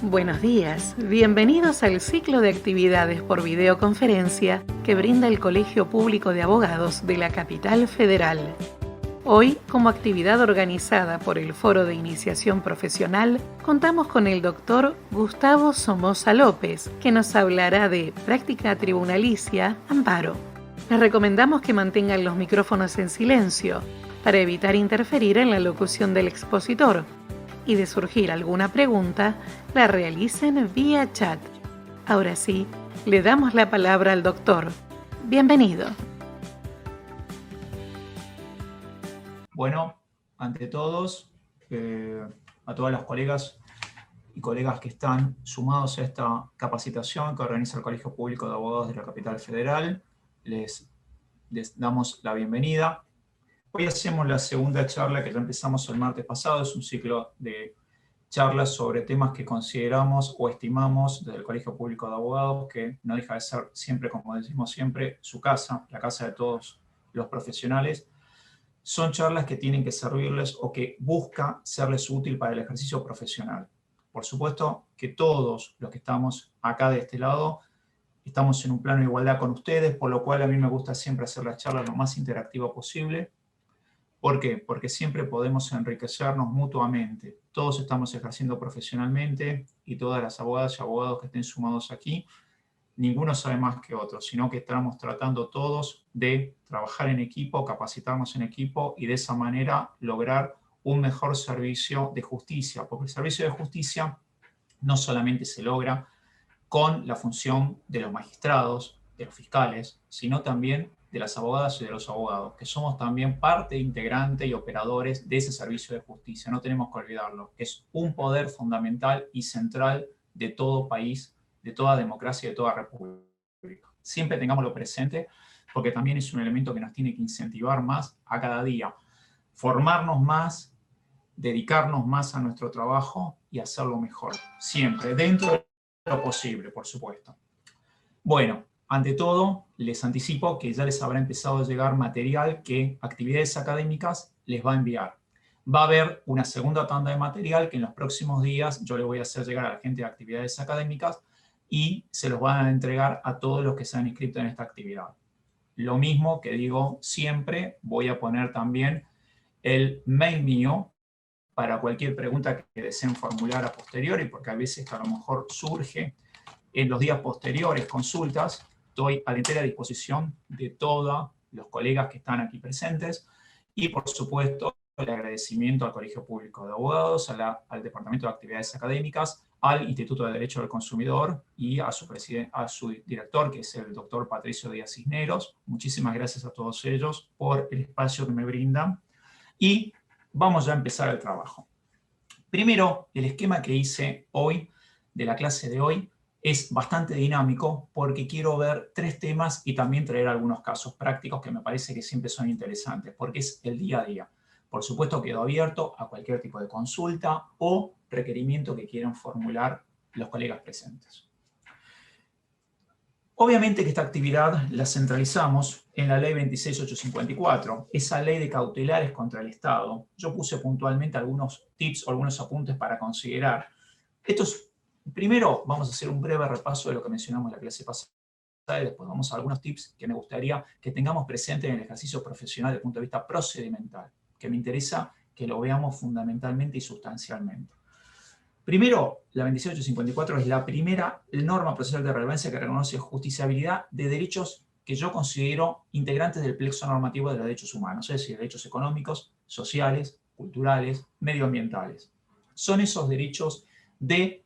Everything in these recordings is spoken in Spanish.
Buenos días, bienvenidos al ciclo de actividades por videoconferencia que brinda el Colegio Público de Abogados de la Capital Federal. Hoy, como actividad organizada por el Foro de Iniciación Profesional, contamos con el doctor Gustavo Somoza López, que nos hablará de práctica tribunalicia, amparo. Les recomendamos que mantengan los micrófonos en silencio para evitar interferir en la locución del expositor y de surgir alguna pregunta, la realicen vía chat. Ahora sí, le damos la palabra al doctor. Bienvenido. Bueno, ante todos, a todas las colegas y colegas que están sumados a esta capacitación que organiza el Colegio Público de Abogados de la Capital Federal, les damos la bienvenida. Hoy hacemos la segunda charla que ya empezamos el martes pasado. Es un ciclo de charlas sobre temas que consideramos o estimamos desde el Colegio Público de Abogados, que no deja de ser siempre, como decimos siempre, su casa, la casa de todos los profesionales. Son charlas que tienen que servirles o que busca serles útil para el ejercicio profesional. Por supuesto que todos los que estamos acá de este lado estamos en un plano de igualdad con ustedes, por lo cual a mí me gusta siempre hacer las charlas lo más interactivas posible. ¿Por qué? Porque siempre podemos enriquecernos mutuamente. Todos estamos ejerciendo profesionalmente y todas las abogadas y abogados que estén sumados aquí, ninguno sabe más que otro, sino que estamos tratando todos de trabajar en equipo, capacitarnos en equipo y de esa manera lograr un mejor servicio de justicia, porque el servicio de justicia no solamente se logra con la función de los magistrados, de los fiscales, sino también de las abogadas y de los abogados, que somos también parte integrante y operadores de ese servicio de justicia. No tenemos que olvidarlo, que es un poder fundamental y central de todo país, de toda democracia y de toda república. Siempre tengámoslo presente, porque también es un elemento que nos tiene que incentivar más a cada día, formarnos más, dedicarnos más a nuestro trabajo y hacerlo mejor, siempre, dentro de lo posible, por supuesto. Bueno, ante todo, les anticipo que ya les habrá empezado a llegar material que Actividades Académicas les va a enviar. Va a haber una segunda tanda de material que en los próximos días yo le voy a hacer llegar a la gente de Actividades Académicas y se los van a entregar a todos los que se han inscrito en esta actividad. Lo mismo que digo siempre, voy a poner también el mail mío para cualquier pregunta que deseen formular a posteriori, porque a veces a lo mejor surge en los días posteriores consultas. Estoy a la entera disposición de todos los colegas que están aquí presentes y, por supuesto, el agradecimiento al Colegio Público de Abogados, al Departamento de Actividades Académicas, al Instituto de Derecho del Consumidor y a su director, que es el doctor Patricio Díaz Cisneros. Muchísimas gracias a todos ellos por el espacio que me brindan. Y vamos ya a empezar el trabajo. Primero, el esquema que hice hoy, de la clase de hoy, es bastante dinámico porque quiero ver 3 temas y también traer algunos casos prácticos que me parece que siempre son interesantes, porque es el día a día. Por supuesto, quedo abierto a cualquier tipo de consulta o requerimiento que quieran formular los colegas presentes. Obviamente que esta actividad la centralizamos en la ley 26854, esa ley de cautelares contra el Estado. Yo puse puntualmente algunos tips o algunos apuntes para considerar. Primero vamos a hacer un breve repaso de lo que mencionamos en la clase pasada y después vamos a algunos tips que me gustaría que tengamos presente en el ejercicio profesional desde el punto de vista procedimental, que me interesa que lo veamos fundamentalmente y sustancialmente. Primero, la 26854 es la primera norma procesal de relevancia que reconoce justiciabilidad de derechos que yo considero integrantes del plexo normativo de los derechos humanos, es decir, derechos económicos, sociales, culturales, medioambientales. Son esos derechos de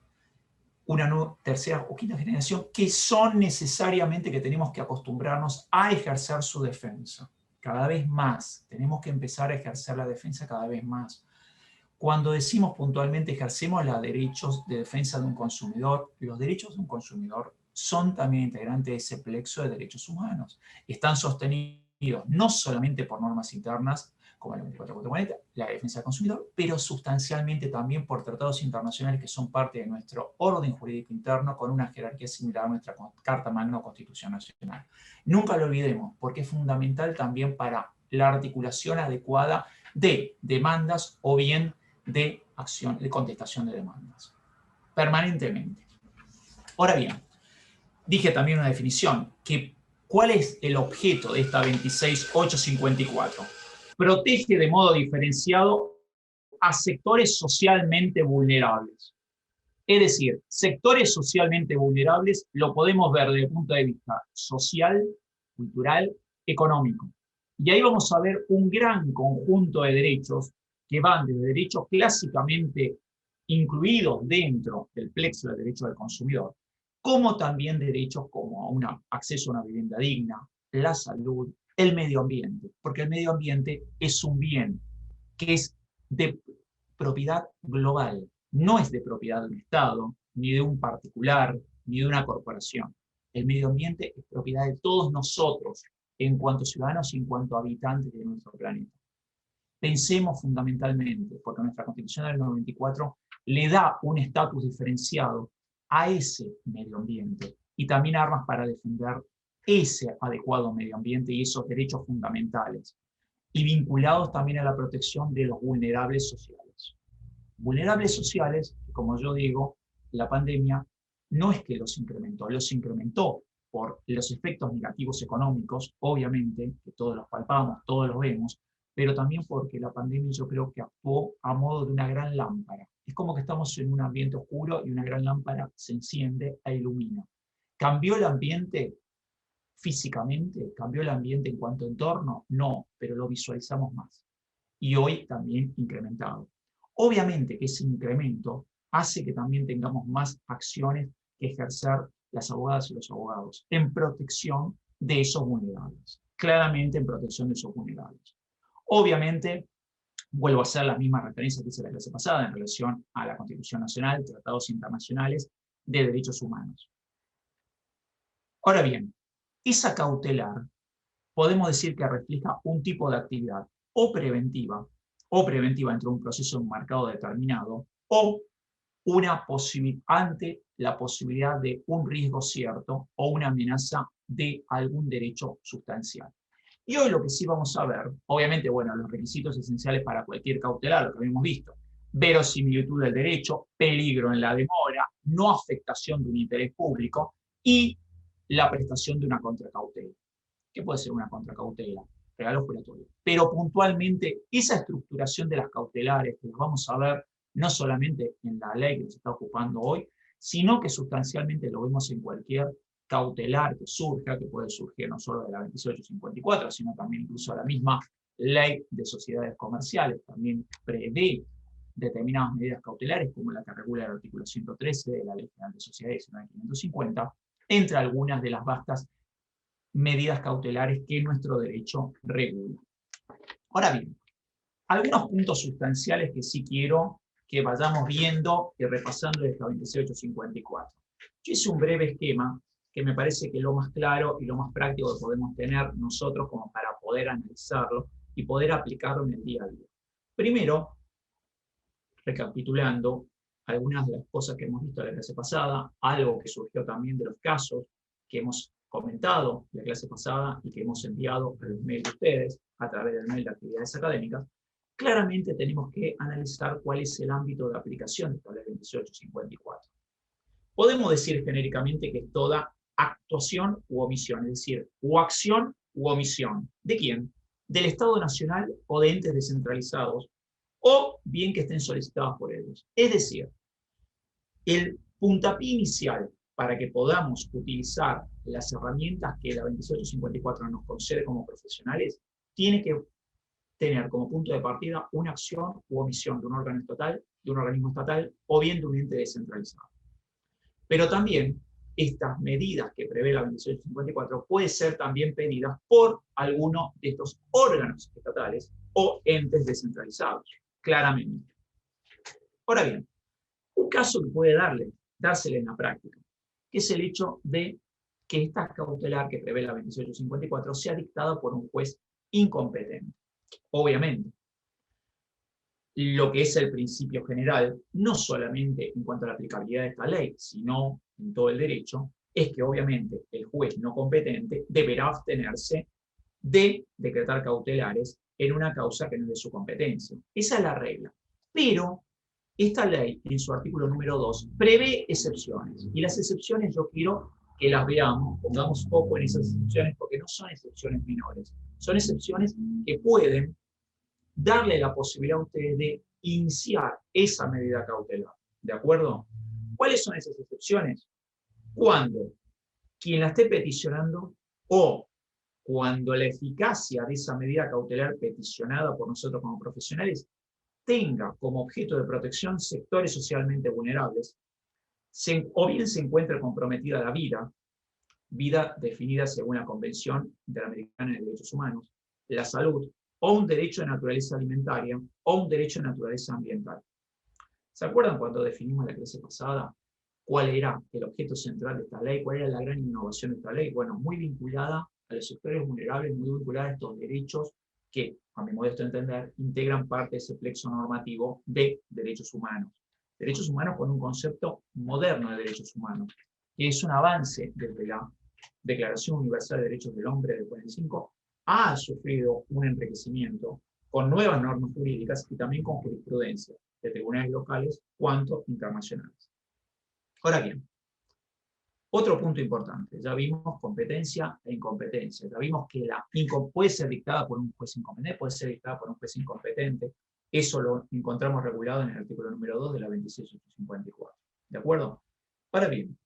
una tercera o quinta generación que son necesariamente que tenemos que acostumbrarnos a ejercer su defensa. Cada vez más, tenemos que empezar a ejercer la defensa cada vez más. Cuando decimos puntualmente ejercemos los derechos de defensa de un consumidor, los derechos de un consumidor son también integrantes de ese plexo de derechos humanos. Están sostenidos no solamente por normas internas, como la 2440, la defensa del consumidor, pero sustancialmente también por tratados internacionales que son parte de nuestro orden jurídico interno con una jerarquía similar a nuestra Carta Magna o Constitución Nacional. Nunca lo olvidemos, porque es fundamental también para la articulación adecuada de demandas o bien de acción, de contestación de demandas. permanentemente. Ahora bien, dije también una definición, ¿cuál es el objeto de esta 26854? Protege de modo diferenciado a sectores socialmente vulnerables. Es decir, sectores socialmente vulnerables lo podemos ver desde el punto de vista social, cultural, económico. Y ahí vamos a ver un gran conjunto de derechos que van desde derechos clásicamente incluidos dentro del plexo del derecho del consumidor, como también derechos como un acceso a una vivienda digna, la salud, el medio ambiente, porque el medio ambiente es un bien que es de propiedad global, no es de propiedad de un Estado, ni de un particular, ni de una corporación. El medio ambiente es propiedad de todos nosotros, en cuanto ciudadanos y en cuanto habitantes de nuestro planeta. Pensemos fundamentalmente, porque nuestra Constitución del 94 le da un estatus diferenciado a ese medio ambiente y también armas para defender ese adecuado medio ambiente y esos derechos fundamentales, y vinculados también a la protección de los vulnerables sociales. Vulnerables sociales, como yo digo, la pandemia no es que los incrementó por los efectos negativos económicos, obviamente, que todos los palpamos, todos los vemos, pero también porque la pandemia yo creo que actuó a modo de una gran lámpara. Es como que estamos en un ambiente oscuro y una gran lámpara se enciende e ilumina. ¿Cambió el ambiente físicamente? ¿Cambió el ambiente en cuanto a entorno? No, pero lo visualizamos más. Y hoy también incrementado. Obviamente que ese incremento hace que también tengamos más acciones que ejercer las abogadas y los abogados en protección de esos vulnerables. Claramente en protección de esos vulnerables. Obviamente, vuelvo a hacer las mismas referencias que hice la clase pasada en relación a la Constitución Nacional, tratados internacionales de derechos humanos. Ahora bien, esa cautelar podemos decir que refleja un tipo de actividad o preventiva dentro de un proceso enmarcado determinado, o ante la posibilidad de un riesgo cierto o una amenaza de algún derecho sustancial. Y hoy lo que sí vamos a ver, obviamente, bueno, los requisitos esenciales para cualquier cautelar, lo que habíamos visto: verosimilitud del derecho, peligro en la demora, no afectación de un interés público y la prestación de una contracautela. ¿Qué puede ser una contracautela? Regalo juratorio. Pero puntualmente, esa estructuración de las cautelares, que las vamos a ver no solamente en la ley que nos está ocupando hoy, sino que sustancialmente lo vemos en cualquier cautelar que surja, que puede surgir no solo de la 2854, sino también incluso la misma ley de sociedades comerciales, también prevé determinadas medidas cautelares, como la que regula el artículo 113 de la Ley General de Sociedades 550, entre algunas de las vastas medidas cautelares que nuestro derecho regula. Ahora bien, algunos puntos sustanciales que sí quiero que vayamos viendo y repasando de esta 26854. Yo hice un breve esquema que me parece que es lo más claro y lo más práctico que podemos tener nosotros como para poder analizarlo y poder aplicarlo en el día a día. Primero, recapitulando algunas de las cosas que hemos visto en la clase pasada, algo que surgió también de los casos que hemos comentado la clase pasada y que hemos enviado a los mails de ustedes a través del mail de actividades académicas. Claramente tenemos que analizar cuál es el ámbito de aplicación de esta ley 2854. Podemos decir genéricamente que es toda actuación u omisión, es decir, o acción u omisión. ¿De quién? Del Estado Nacional o de entes descentralizados, o bien que estén solicitados por ellos. Es decir, el puntapié inicial para que podamos utilizar las herramientas que la 2854 nos concede como profesionales, tiene que tener como punto de partida una acción u omisión de un órgano estatal, de un organismo estatal, o bien de un ente descentralizado. Pero también estas medidas que prevé la 2854 pueden ser también pedidas por alguno de estos órganos estatales o entes descentralizados, claramente. Ahora bien, un caso que puede dársele en la práctica, que es el hecho de que esta cautelar que prevé la 2854 sea dictada por un juez incompetente. Obviamente, lo que es el principio general, no solamente en cuanto a la aplicabilidad de esta ley, sino en todo el derecho, es que obviamente el juez no competente deberá abstenerse de decretar cautelares en una causa que no es de su competencia. Esa es la regla. Pero esta ley, en su artículo número 2, prevé excepciones. Y las excepciones yo quiero que las veamos, pongamos foco en esas excepciones, porque no son excepciones menores. Son excepciones que pueden darle la posibilidad a ustedes de iniciar esa medida cautelar. ¿De acuerdo? ¿Cuáles son esas excepciones? Cuando quien la esté peticionando o cuando la eficacia de esa medida cautelar peticionada por nosotros como profesionales tenga como objeto de protección sectores socialmente vulnerables, o bien se encuentre comprometida la vida definida según la Convención Interamericana de Derechos Humanos, la salud, o un derecho de naturaleza alimentaria, o un derecho de naturaleza ambiental. ¿Se acuerdan cuando definimos la clase pasada cuál era el objeto central de esta ley? ¿Cuál era la gran innovación de esta ley? Bueno, muy vinculada a los sectores vulnerables, muy vinculada a estos derechos que, a mi modesto entender, integran parte de ese plexo normativo de derechos humanos. Derechos humanos con un concepto moderno de derechos humanos, que es un avance desde la Declaración Universal de Derechos del Hombre del 45, ha sufrido un enriquecimiento con nuevas normas jurídicas y también con jurisprudencia de tribunales locales cuanto internacionales. Ahora bien, otro punto importante, ya vimos competencia e incompetencia, ya vimos que puede ser dictada por un juez incompetente, puede ser dictada por un juez incompetente, eso lo encontramos regulado en el artículo número 2 de la 26854, ¿de acuerdo? Ahora bien,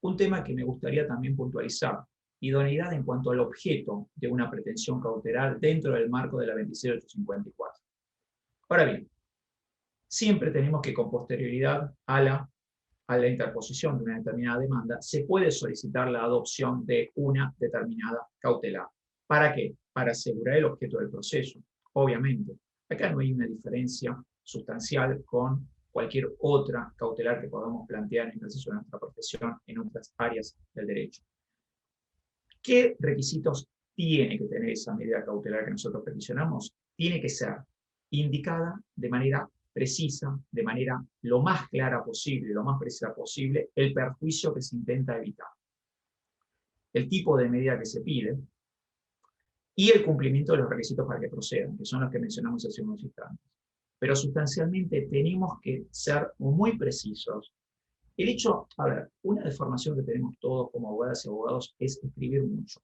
un tema que me gustaría también puntualizar, idoneidad en cuanto al objeto de una pretensión cautelar dentro del marco de la 26854. Ahora bien, siempre tenemos que con posterioridad a la interposición de una determinada demanda, se puede solicitar la adopción de una determinada cautelar. ¿Para qué? Para asegurar el objeto del proceso. Obviamente, acá no hay una diferencia sustancial con cualquier otra cautelar que podamos plantear en el ejercicio de nuestra profesión en otras áreas del derecho. ¿Qué requisitos tiene que tener esa medida cautelar que nosotros peticionamos? Tiene que ser indicada de manera precisa, de manera lo más clara posible, lo más precisa posible, el perjuicio que se intenta evitar, el tipo de medida que se pide y el cumplimiento de los requisitos para que procedan, que son los que mencionamos hace unos instantes. Pero sustancialmente tenemos que ser muy precisos. El hecho, a ver, una deformación que tenemos todos como abogadas y abogados es escribir mucho.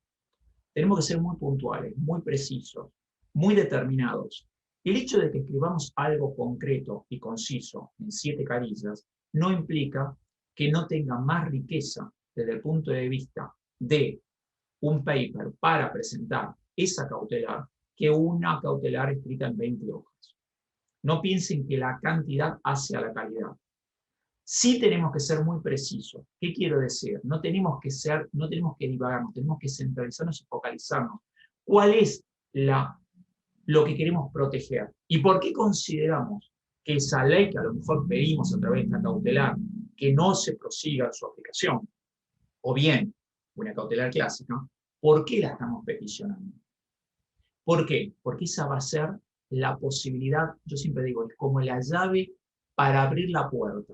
Tenemos que ser muy puntuales, muy precisos, muy determinados. El hecho de que escribamos algo concreto y conciso en 7 carillas no implica que no tenga más riqueza desde el punto de vista de un paper para presentar esa cautelar que una cautelar escrita en 20 hojas. No piensen que la cantidad hace a la calidad. Sí tenemos que ser muy precisos. ¿Qué quiero decir? No tenemos que divagarnos, tenemos que centralizarnos y focalizarnos. ¿Cuál es lo que queremos proteger? ¿Y por qué consideramos que esa ley que a lo mejor pedimos a través de esta cautelar, que no se prosiga en su aplicación, o bien una cautelar clásica, ¿por qué la estamos peticionando? ¿Por qué? Porque esa va a ser la posibilidad, yo siempre digo, es como la llave para abrir la puerta.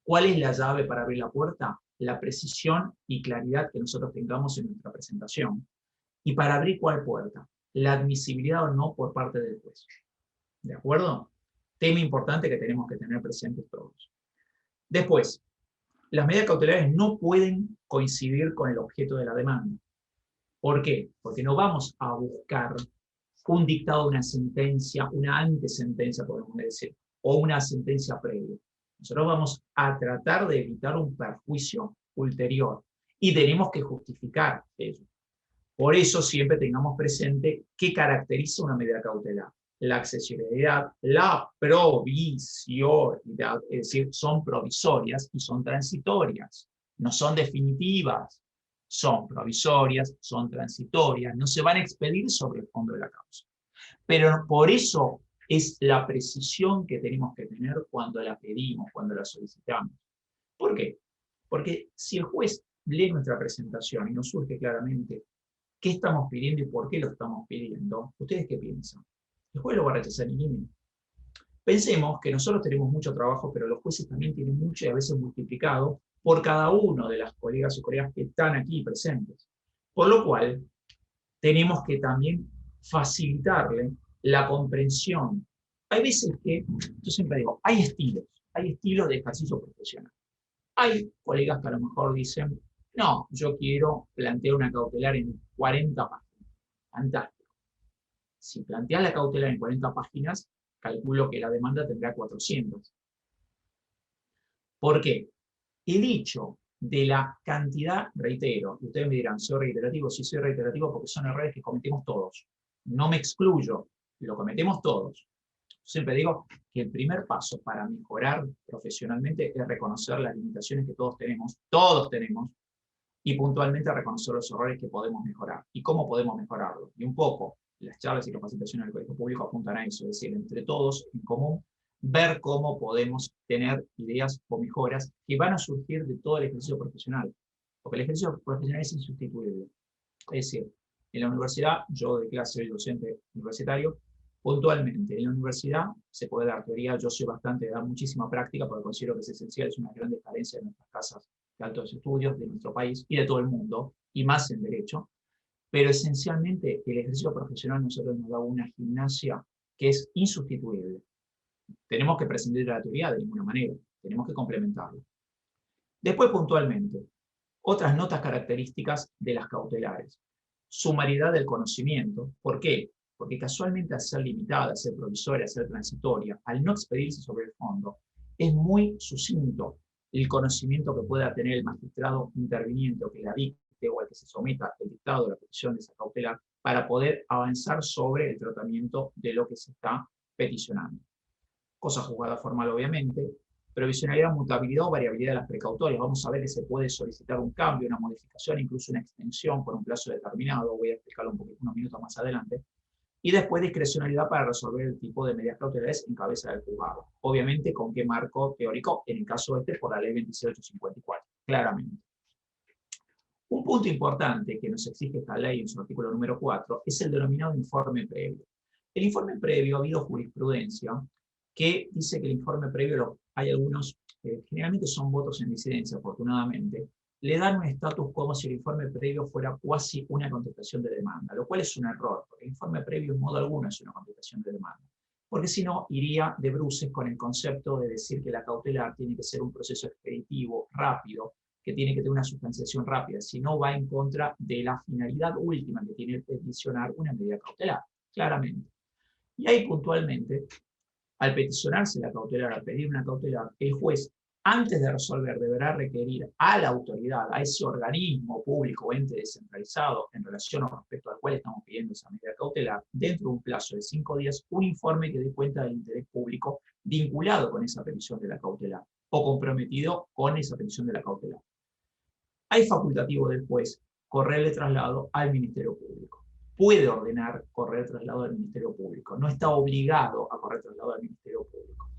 ¿Cuál es la llave para abrir la puerta? La precisión y claridad que nosotros tengamos en nuestra presentación. ¿Y para abrir cuál puerta? La admisibilidad o no por parte del juez. ¿De acuerdo? Tema importante que tenemos que tener presentes todos. Después, las medidas cautelares no pueden coincidir con el objeto de la demanda. ¿Por qué? Porque no vamos a buscar un dictado de una sentencia, una antesentencia, podemos decir, o una sentencia previa. Nosotros vamos a tratar de evitar un perjuicio ulterior y tenemos que justificar ello. Por eso siempre tengamos presente qué caracteriza una medida cautelar. La accesibilidad, la provisionalidad, es decir, son provisorias y son transitorias, no son definitivas, son provisorias, son transitorias, no se van a expedir sobre el fondo de la causa. Pero por eso es la precisión que tenemos que tener cuando la pedimos, cuando la solicitamos. ¿Por qué? Porque si el juez lee nuestra presentación y nos surge claramente qué estamos pidiendo y por qué lo estamos pidiendo, ¿ustedes qué piensan? El juez lo va a rechazar en límite. Pensemos que nosotros tenemos mucho trabajo, pero los jueces también tienen mucho y a veces multiplicado por cada uno de las colegas y colegas que están aquí presentes. Por lo cual, tenemos que también facilitarle la comprensión. Hay veces que, yo siempre digo, hay hay estilos de ejercicio profesional. Hay colegas que a lo mejor dicen, no, yo quiero plantear una cautelar en 40 páginas. Fantástico. Si planteas la cautelar en 40 páginas, calculo que la demanda tendrá 400. ¿Por qué? El hecho de la cantidad, reitero, ustedes me dirán, ¿soy reiterativo? Sí, soy reiterativo porque son errores que cometemos todos. No me excluyo, lo cometemos todos. Siempre digo que el primer paso para mejorar profesionalmente es reconocer las limitaciones que todos tenemos, y puntualmente reconocer los errores que podemos mejorar. ¿Y cómo podemos mejorarlo? Y un poco, las charlas y capacitaciones del colegio público apuntan a eso, es decir, entre todos, en común, ver cómo podemos tener ideas o mejoras que van a surgir de todo el ejercicio profesional. Porque el ejercicio profesional es insustituible. Es decir, en la universidad, yo de clase soy docente universitario, puntualmente, en la universidad se puede dar teoría, yo soy bastante de dar muchísima práctica porque considero que es esencial, es una gran carencia de nuestras casas de altos estudios, de nuestro país y de todo el mundo, y más en derecho, pero esencialmente el ejercicio profesional nosotros nos da una gimnasia que es insustituible. Tenemos que prescindir de la teoría de ninguna manera, tenemos que complementarlo. Después, puntualmente, otras notas características de las cautelares. Sumariedad del conocimiento. ¿Por qué? Porque casualmente al ser limitada, al ser provisoria, al ser transitoria, al no expedirse sobre el fondo, es muy sucinto el conocimiento que pueda tener el magistrado interviniente o que la dicte o al que se someta el dictado de la petición de esa cautelar para poder avanzar sobre el tratamiento de lo que se está peticionando. Cosa juzgada formal, obviamente. Provisionalidad, mutabilidad o variabilidad de las precautorias. Vamos a ver que se puede solicitar un cambio, una modificación, incluso una extensión por un plazo determinado. Voy a explicarlo unos minutos más adelante. Y después discrecionalidad para resolver el tipo de medidas cautelares en cabeza del juzgado. Obviamente, ¿con qué marco teórico? En el caso este, por la ley 26854, claramente. Un punto importante que nos exige esta ley en su artículo número 4 es el denominado informe previo. El informe previo, ha habido jurisprudencia que dice que el informe previo, hay algunos, generalmente son votos en disidencia, afortunadamente, le dan un estatus como si el informe previo fuera cuasi una contestación de demanda, lo cual es un error, porque el informe previo en modo alguno es una contestación de demanda, porque si no, iría de bruces con el concepto de decir que la cautelar tiene que ser un proceso expeditivo, rápido, que tiene que tener una sustanciación rápida, si no va en contra de la finalidad última que tiene el peticionar una medida cautelar, claramente. Y ahí puntualmente, al peticionarse la cautelar, al pedir una cautelar, el juez, antes de resolver, deberá requerir a la autoridad, a ese organismo público o ente descentralizado en relación o respecto al cual estamos pidiendo esa medida cautelar, dentro de un plazo de 5 días, un informe que dé cuenta del interés público vinculado con esa petición de la cautelar o comprometido con esa petición de la cautelar. Hay facultativo del juez correrle traslado al Ministerio Público. Puede ordenar correr traslado al Ministerio Público. No está obligado a correr traslado al Ministerio Público.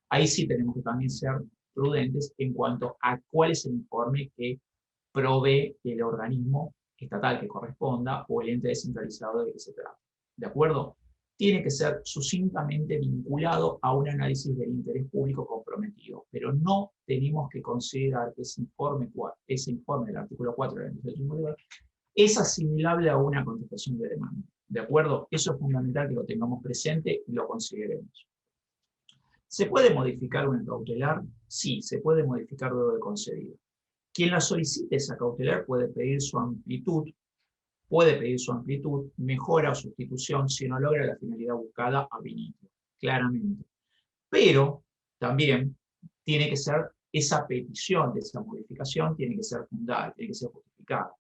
Ahí sí tenemos que también ser prudentes en cuanto a cuál es el informe que provee el organismo estatal que corresponda o el ente descentralizado de que se trata. ¿De acuerdo? Tiene que ser sucintamente vinculado a un análisis del interés público comprometido, pero no tenemos que considerar que ese informe del artículo 4 de la Constitución es asimilable a una contestación de demanda. ¿De acuerdo? Eso es fundamental que lo tengamos presente y lo consideremos. ¿Se puede modificar una cautelar? Sí, se puede modificar luego de concedida. Quien la solicite esa cautelar puede pedir su amplitud, mejora o sustitución si no logra la finalidad buscada ab initio, claramente. Pero también tiene que ser esa petición de esa modificación, tiene que ser fundada, tiene que ser justificada.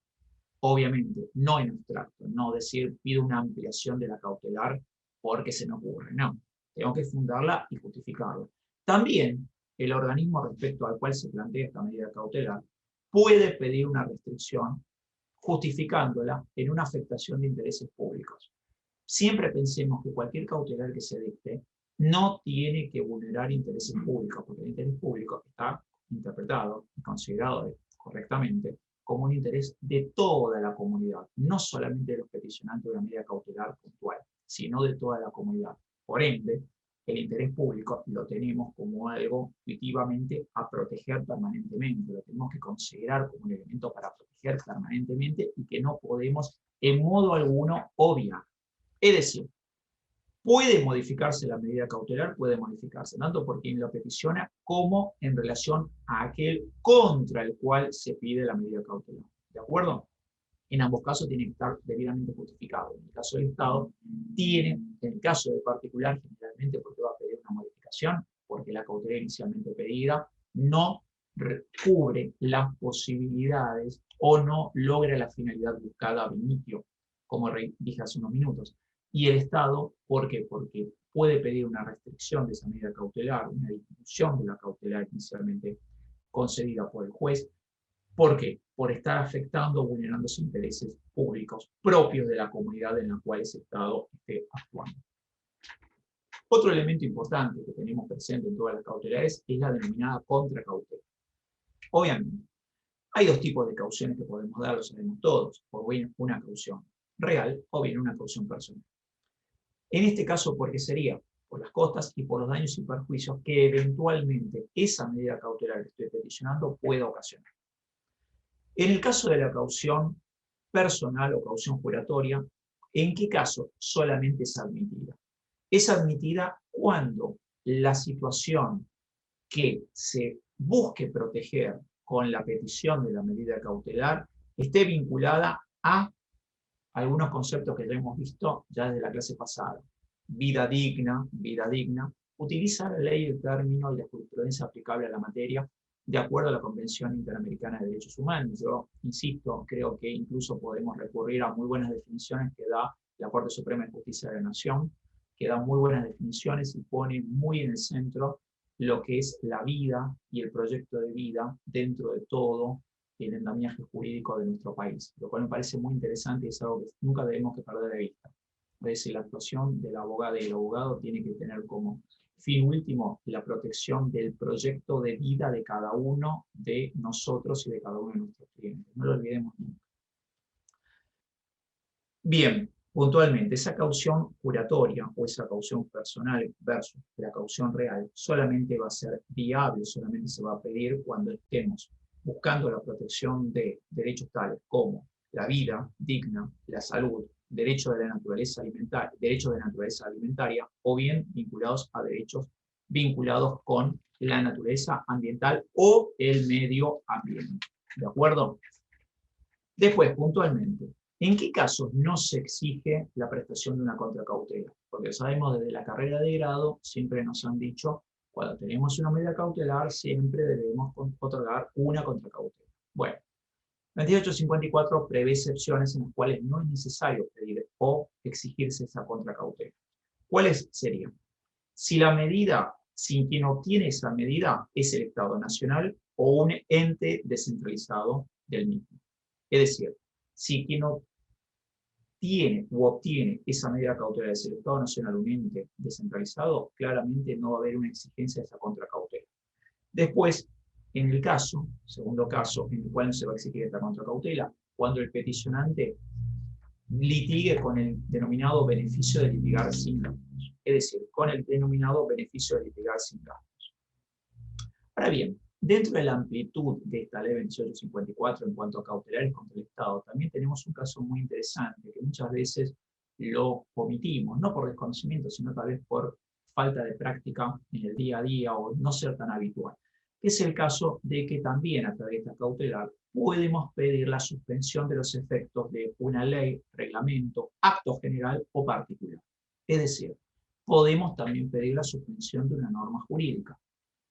Obviamente, no en abstracto, no decir pido una ampliación de la cautelar porque se me ocurre, no. Tengo que fundarla y justificarla. También el organismo respecto al cual se plantea esta medida cautelar puede pedir una restricción justificándola en una afectación de intereses públicos. Siempre pensemos que cualquier cautelar que se dicte no tiene que vulnerar intereses públicos, porque el interés público está interpretado y considerado correctamente como un interés de toda la comunidad, no solamente de los peticionantes de una medida cautelar puntual, sino de toda la comunidad. Por ende, el interés público lo tenemos como algo intuitivamente a proteger permanentemente, lo tenemos que considerar como un elemento para proteger permanentemente y que no podemos en modo alguno obviar. Es decir, ¿Puede modificarse la medida cautelar? Puede modificarse, tanto por quien lo peticiona como en relación a aquel contra el cual se pide la medida cautelar. ¿De acuerdo? En ambos casos tiene que estar debidamente justificado. En el caso del Estado, tiene, en el caso del particular, generalmente porque va a pedir una modificación, porque la cautelar inicialmente pedida no cubre las posibilidades o no logra la finalidad buscada ab initio, como dije hace unos minutos. Y el Estado, ¿por qué? Porque puede pedir una restricción de esa medida cautelar, una disminución de la cautelar inicialmente concedida por el juez. ¿Por qué? Por estar afectando o vulnerando los intereses públicos propios de la comunidad en la cual ese Estado esté actuando. Otro elemento importante que tenemos presente en todas las cautelares es la denominada contracautela. Obviamente, hay dos tipos de cauciones que podemos dar, lo sabemos todos, o bien una caución real o bien una caución personal. En este caso, ¿por qué sería? Por las costas y por los daños y perjuicios que eventualmente esa medida cautelar que estoy peticionando pueda ocasionar. En el caso de la caución personal o caución juratoria, ¿en qué caso solamente es admitida? Es admitida cuando la situación que se busque proteger con la petición de la medida cautelar esté vinculada a algunos conceptos que ya hemos visto ya desde la clase pasada. Vida digna, utiliza la ley, el término y la jurisprudencia aplicable a la materia de acuerdo a la Convención Interamericana de Derechos Humanos. Yo insisto, creo que incluso podemos recurrir a muy buenas definiciones que da la Corte Suprema de Justicia de la Nación, que da muy buenas definiciones y pone muy en el centro lo que es la vida y el proyecto de vida dentro de todo el andamiaje jurídico de nuestro país, lo cual me parece muy interesante y es algo que nunca debemos que perder de vista. Es decir, la actuación del abogado y el abogado tiene que tener como fin último la protección del proyecto de vida de cada uno de nosotros y de cada uno de nuestros clientes. No lo olvidemos nunca. Bien, puntualmente, esa caución juratoria o esa caución personal versus la caución real solamente va a ser viable, solamente se va a pedir cuando estemos buscando la protección de derechos tales como la vida digna, la salud, derechos de naturaleza alimentaria, o bien vinculados a derechos vinculados con la naturaleza ambiental o el medio ambiente. ¿De acuerdo? Después, puntualmente, ¿en qué casos no se exige la prestación de una contracautela? Porque sabemos desde la carrera de grado, siempre nos han dicho, cuando tenemos una medida cautelar, siempre debemos otorgar una contracautela. Bueno, 2854 prevé excepciones en las cuales no es necesario pedir o exigirse esa contracautela. ¿Cuáles serían? Si la medida, si quien obtiene esa medida es el Estado Nacional o un ente descentralizado del mismo. Es decir, si quien tiene u obtiene esa medida cautelar es el Estado Nacional, un ente descentralizado, claramente no va a haber una exigencia de esa contracautela. Después, en el caso, segundo caso, en el cual no se va a exigir esta contracautela, cuando el peticionante litigue con el denominado beneficio de litigar sin gastos. Es decir, con el denominado beneficio de litigar sin gastos. Ahora bien, dentro de la amplitud de esta ley 2854 en cuanto a cautelares contra el Estado, también tenemos un caso muy interesante que muchas veces lo omitimos, no por desconocimiento, sino tal vez por falta de práctica en el día a día o no ser tan habitual, que es el caso de que también a través de esta cautelar podemos pedir la suspensión de los efectos de una ley, reglamento, acto general o particular. Es decir, podemos también pedir la suspensión de una norma jurídica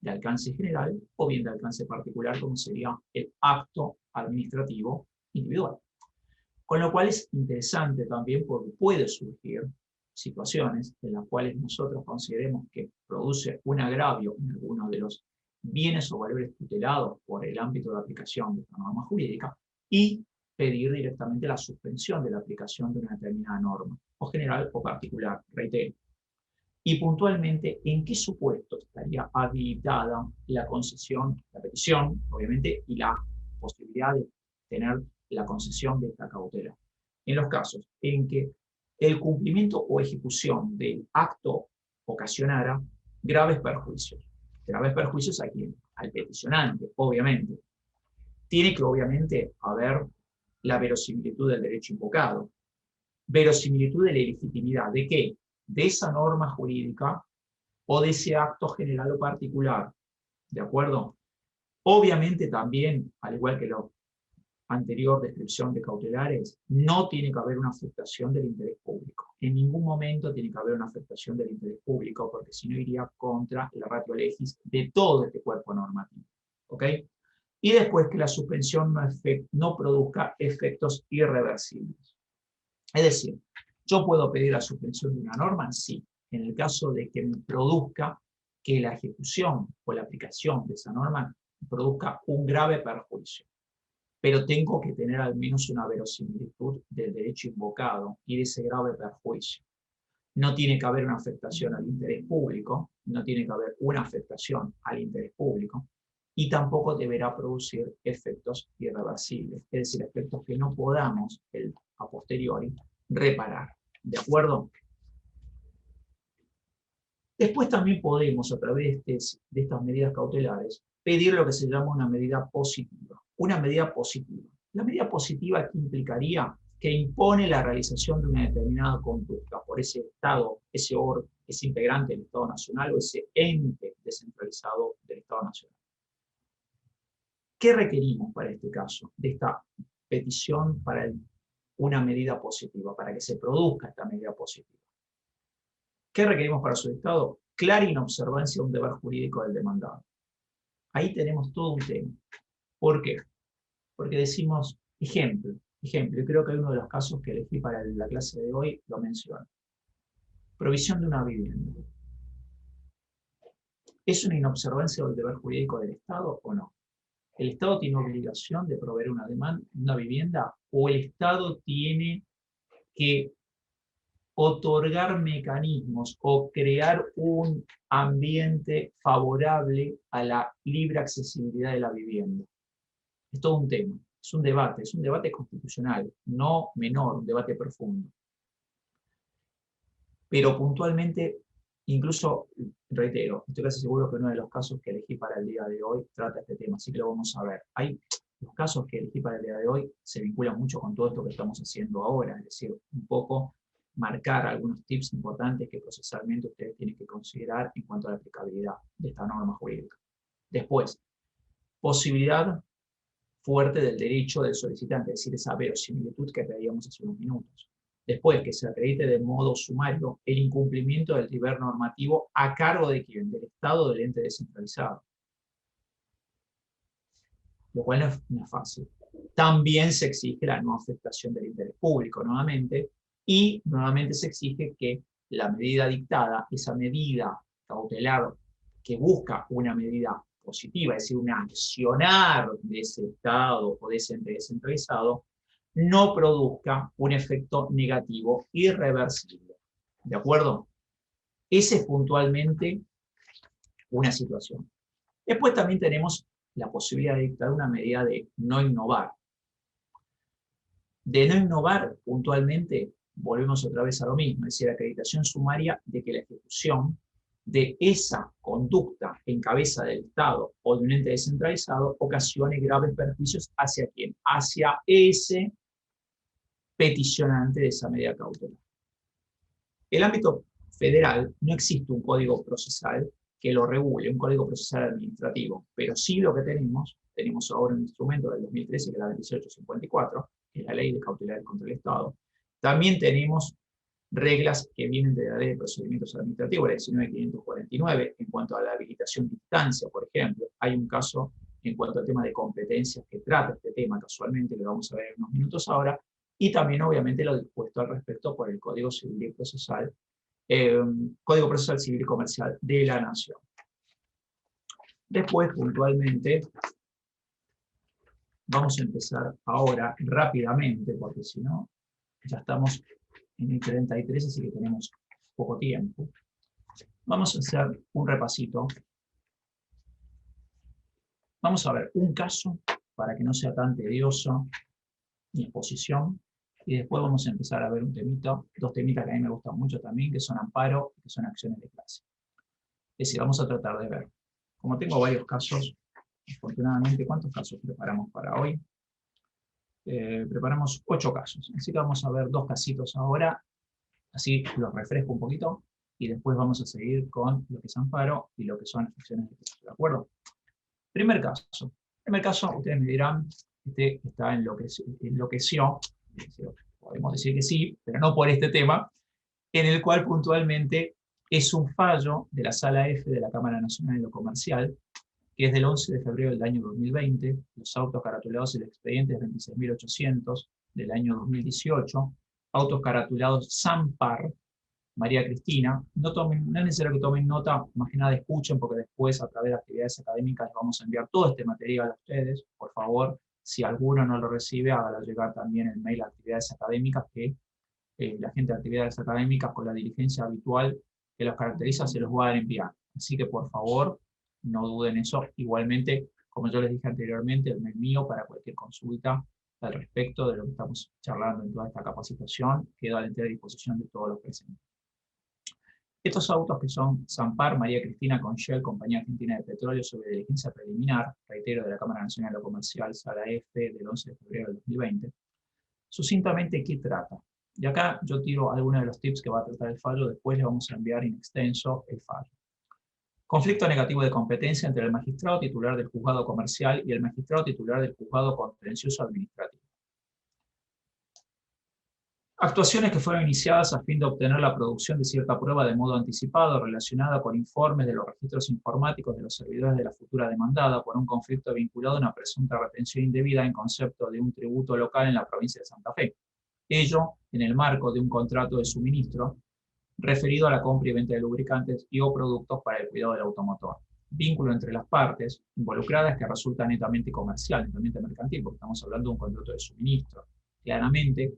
de alcance general o bien de alcance particular, como sería el acto administrativo individual. Con lo cual es interesante también porque puede surgir situaciones en las cuales nosotros consideremos que produce un agravio en alguno de los bienes o valores tutelados por el ámbito de aplicación de esta norma jurídica y pedir directamente la suspensión de la aplicación de una determinada norma, o general o particular, reitero. Y puntualmente, ¿en qué supuesto estaría habilitada la concesión, la petición, obviamente, y la posibilidad de tener la concesión de esta cautela? En los casos en que el cumplimiento o ejecución del acto ocasionara graves perjuicios. Graves perjuicios a quién? Al peticionante, obviamente. Tiene que, obviamente, haber la verosimilitud del derecho invocado. Verosimilitud de la legitimidad. ¿De qué? de esa norma jurídica o de ese acto general o particular. ¿De acuerdo? Obviamente también, al igual que la anterior descripción de cautelares, no tiene que haber una afectación del interés público. En ningún momento tiene que haber una afectación del interés público, porque si no iría contra la ratio legis de todo este cuerpo normativo. ¿Ok? Y después que la suspensión no produzca efectos irreversibles. Es decir, ¿yo puedo pedir la suspensión de una norma? Sí, en el caso de que me produzca que la ejecución o la aplicación de esa norma produzca un grave perjuicio. Pero tengo que tener al menos una verosimilitud del derecho invocado y de ese grave perjuicio. No tiene que haber una afectación al interés público, no tiene que haber una afectación al interés público, y tampoco deberá producir efectos irreversibles, es decir, efectos que no podamos a posteriori reparar. ¿De acuerdo? Después también podemos, a través de estas medidas cautelares, pedir lo que se llama una medida positiva. Una medida positiva. La medida positiva que implicaría que impone la realización de una determinada conducta por ese Estado, ese integrante del Estado Nacional o ese ente descentralizado del Estado Nacional. ¿Qué requerimos para este caso? De esta petición para una medida positiva, para que se produzca esta medida positiva. ¿Qué requerimos para su dictado? Clara inobservancia de un deber jurídico del demandado. Ahí tenemos todo un tema. ¿Por qué? Porque decimos, ejemplo, y creo que hay uno de los casos que elegí para la clase de hoy, lo menciona. Provisión de una vivienda. ¿Es una inobservancia del deber jurídico del Estado o no? ¿El Estado tiene obligación de proveer una vivienda o el Estado tiene que otorgar mecanismos o crear un ambiente favorable a la libre accesibilidad de la vivienda? Es todo un tema, es un debate constitucional, no menor, un debate profundo. Pero puntualmente, incluso, reitero, estoy casi seguro que uno de los casos que elegí para el día de hoy trata este tema, así que lo vamos a ver. Los casos que elegí para el día de hoy se vinculan mucho con todo esto que estamos haciendo ahora, es decir, un poco marcar algunos tips importantes que procesalmente ustedes tienen que considerar en cuanto a la aplicabilidad de esta norma jurídica. Después, posibilidad fuerte del derecho del solicitante, es decir, esa verosimilitud que veíamos hace unos minutos. Después, que se acredite de modo sumario el incumplimiento del deber normativo a cargo de quién, del Estado o del ente descentralizado. Lo cual no es fácil. También se exige la no afectación del interés público, nuevamente, y nuevamente se exige que la medida dictada, esa medida cautelar que busca una medida positiva, es decir, un accionar de ese Estado o de ese ente descentralizado, no produzca un efecto negativo irreversible. ¿De acuerdo? Esa es puntualmente una situación. Después también tenemos la posibilidad de dictar una medida de no innovar. De no innovar puntualmente, volvemos otra vez a lo mismo, es decir, acreditación sumaria de que la ejecución de esa conducta en cabeza del Estado o de un ente descentralizado ocasione graves perjuicios hacia quién, hacia ese peticionante de esa medida cautelar. En el ámbito federal no existe un código procesal que lo regule, un código procesal administrativo, pero sí lo que tenemos ahora un instrumento del 2013 que es la 2854, que es la Ley de Cautelar contra el Estado. También tenemos reglas que vienen de la Ley de Procedimientos Administrativos, la 19549, en cuanto a la habilitación de instancia, por ejemplo. Hay un caso en cuanto al tema de competencias que trata este tema, casualmente, lo vamos a ver en unos minutos ahora, y también obviamente lo dispuesto al respecto por el Código Civil y Procesal, Código Procesal Civil y Comercial de la Nación. Después, puntualmente, vamos a empezar ahora rápidamente, porque si no, ya estamos en el 33, así que tenemos poco tiempo. Vamos a hacer un repasito. Vamos a ver un caso, para que no sea tan tedioso mi exposición, y después vamos a empezar a ver dos temitas que a mí me gustan mucho también, que son amparo y que son acciones de clase. Es decir, vamos a tratar de ver. Como tengo varios casos, afortunadamente, ¿cuántos casos preparamos para hoy? Preparamos 8 casos, así que vamos a ver 2 casitos ahora, Así los refresco un poquito y después vamos a seguir con lo que es amparo y lo que son acciones de juicio, ¿de acuerdo? Primer caso. Primer caso, ustedes me dirán, está enloqueció, podemos decir que sí, pero no por este tema, en el cual puntualmente es un fallo de la Sala F de la Cámara Nacional de lo Comercial, que es del 11 de febrero del año 2020, los autos caratulados, el expediente es 26.800 del año 2018, autos caratulados Sampar, María Cristina. No es necesario que tomen nota, más que nada escuchen, porque después a través de actividades académicas les vamos a enviar todo este material a ustedes. Por favor, si alguno no lo recibe, hágalo llegar también el mail a actividades académicas, que la gente de actividades académicas, con la diligencia habitual que los caracteriza, se los va a enviar. Así que por favor, no duden eso. Igualmente, como yo les dije anteriormente, el mail mío para cualquier consulta al respecto de lo que estamos charlando en toda esta capacitación queda a la entera disposición de todos los presentes. Estos autos, que son Sampar, María Cristina con Shell, Compañía Argentina de Petróleo, sobre diligencia preliminar, reitero, de la Cámara Nacional de lo Comercial, Sala F, del 11 de febrero del 2020, sucintamente, ¿qué trata? Y acá yo tiro algunos de los tips que va a tratar el fallo, después le vamos a enviar en extenso el fallo. Conflicto negativo de competencia entre el magistrado titular del juzgado comercial y el magistrado titular del juzgado contencioso administrativo. Actuaciones que fueron iniciadas a fin de obtener la producción de cierta prueba de modo anticipado relacionada con informes de los registros informáticos de los servidores de la futura demandada por un conflicto vinculado a una presunta retención indebida en concepto de un tributo local en la provincia de Santa Fe. Ello en el marco de un contrato de suministro referido a la compra y venta de lubricantes y o productos para el cuidado del automotor. Vínculo entre las partes involucradas que resulta netamente comercial, netamente mercantil, porque estamos hablando de un contrato de suministro. Claramente,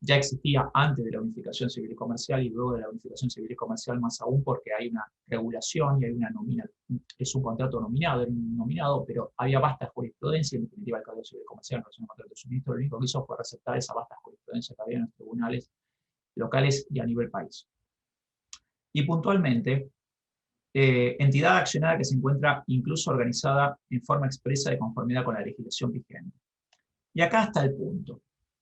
ya existía antes de la unificación civil y comercial y luego de la unificación civil y comercial más aún, porque hay una regulación y hay una nominal. Es un contrato nominado, era un nominado, pero había vasta jurisprudencia. En definitiva, el Código Civil y Comercial no es un contrato de suministro, lo único que hizo fue receptar esa vasta jurisprudencia que había en los tribunales locales y a nivel país. Y puntualmente, entidad accionada que se encuentra incluso organizada en forma expresa de conformidad con la legislación vigente. Y acá está el punto.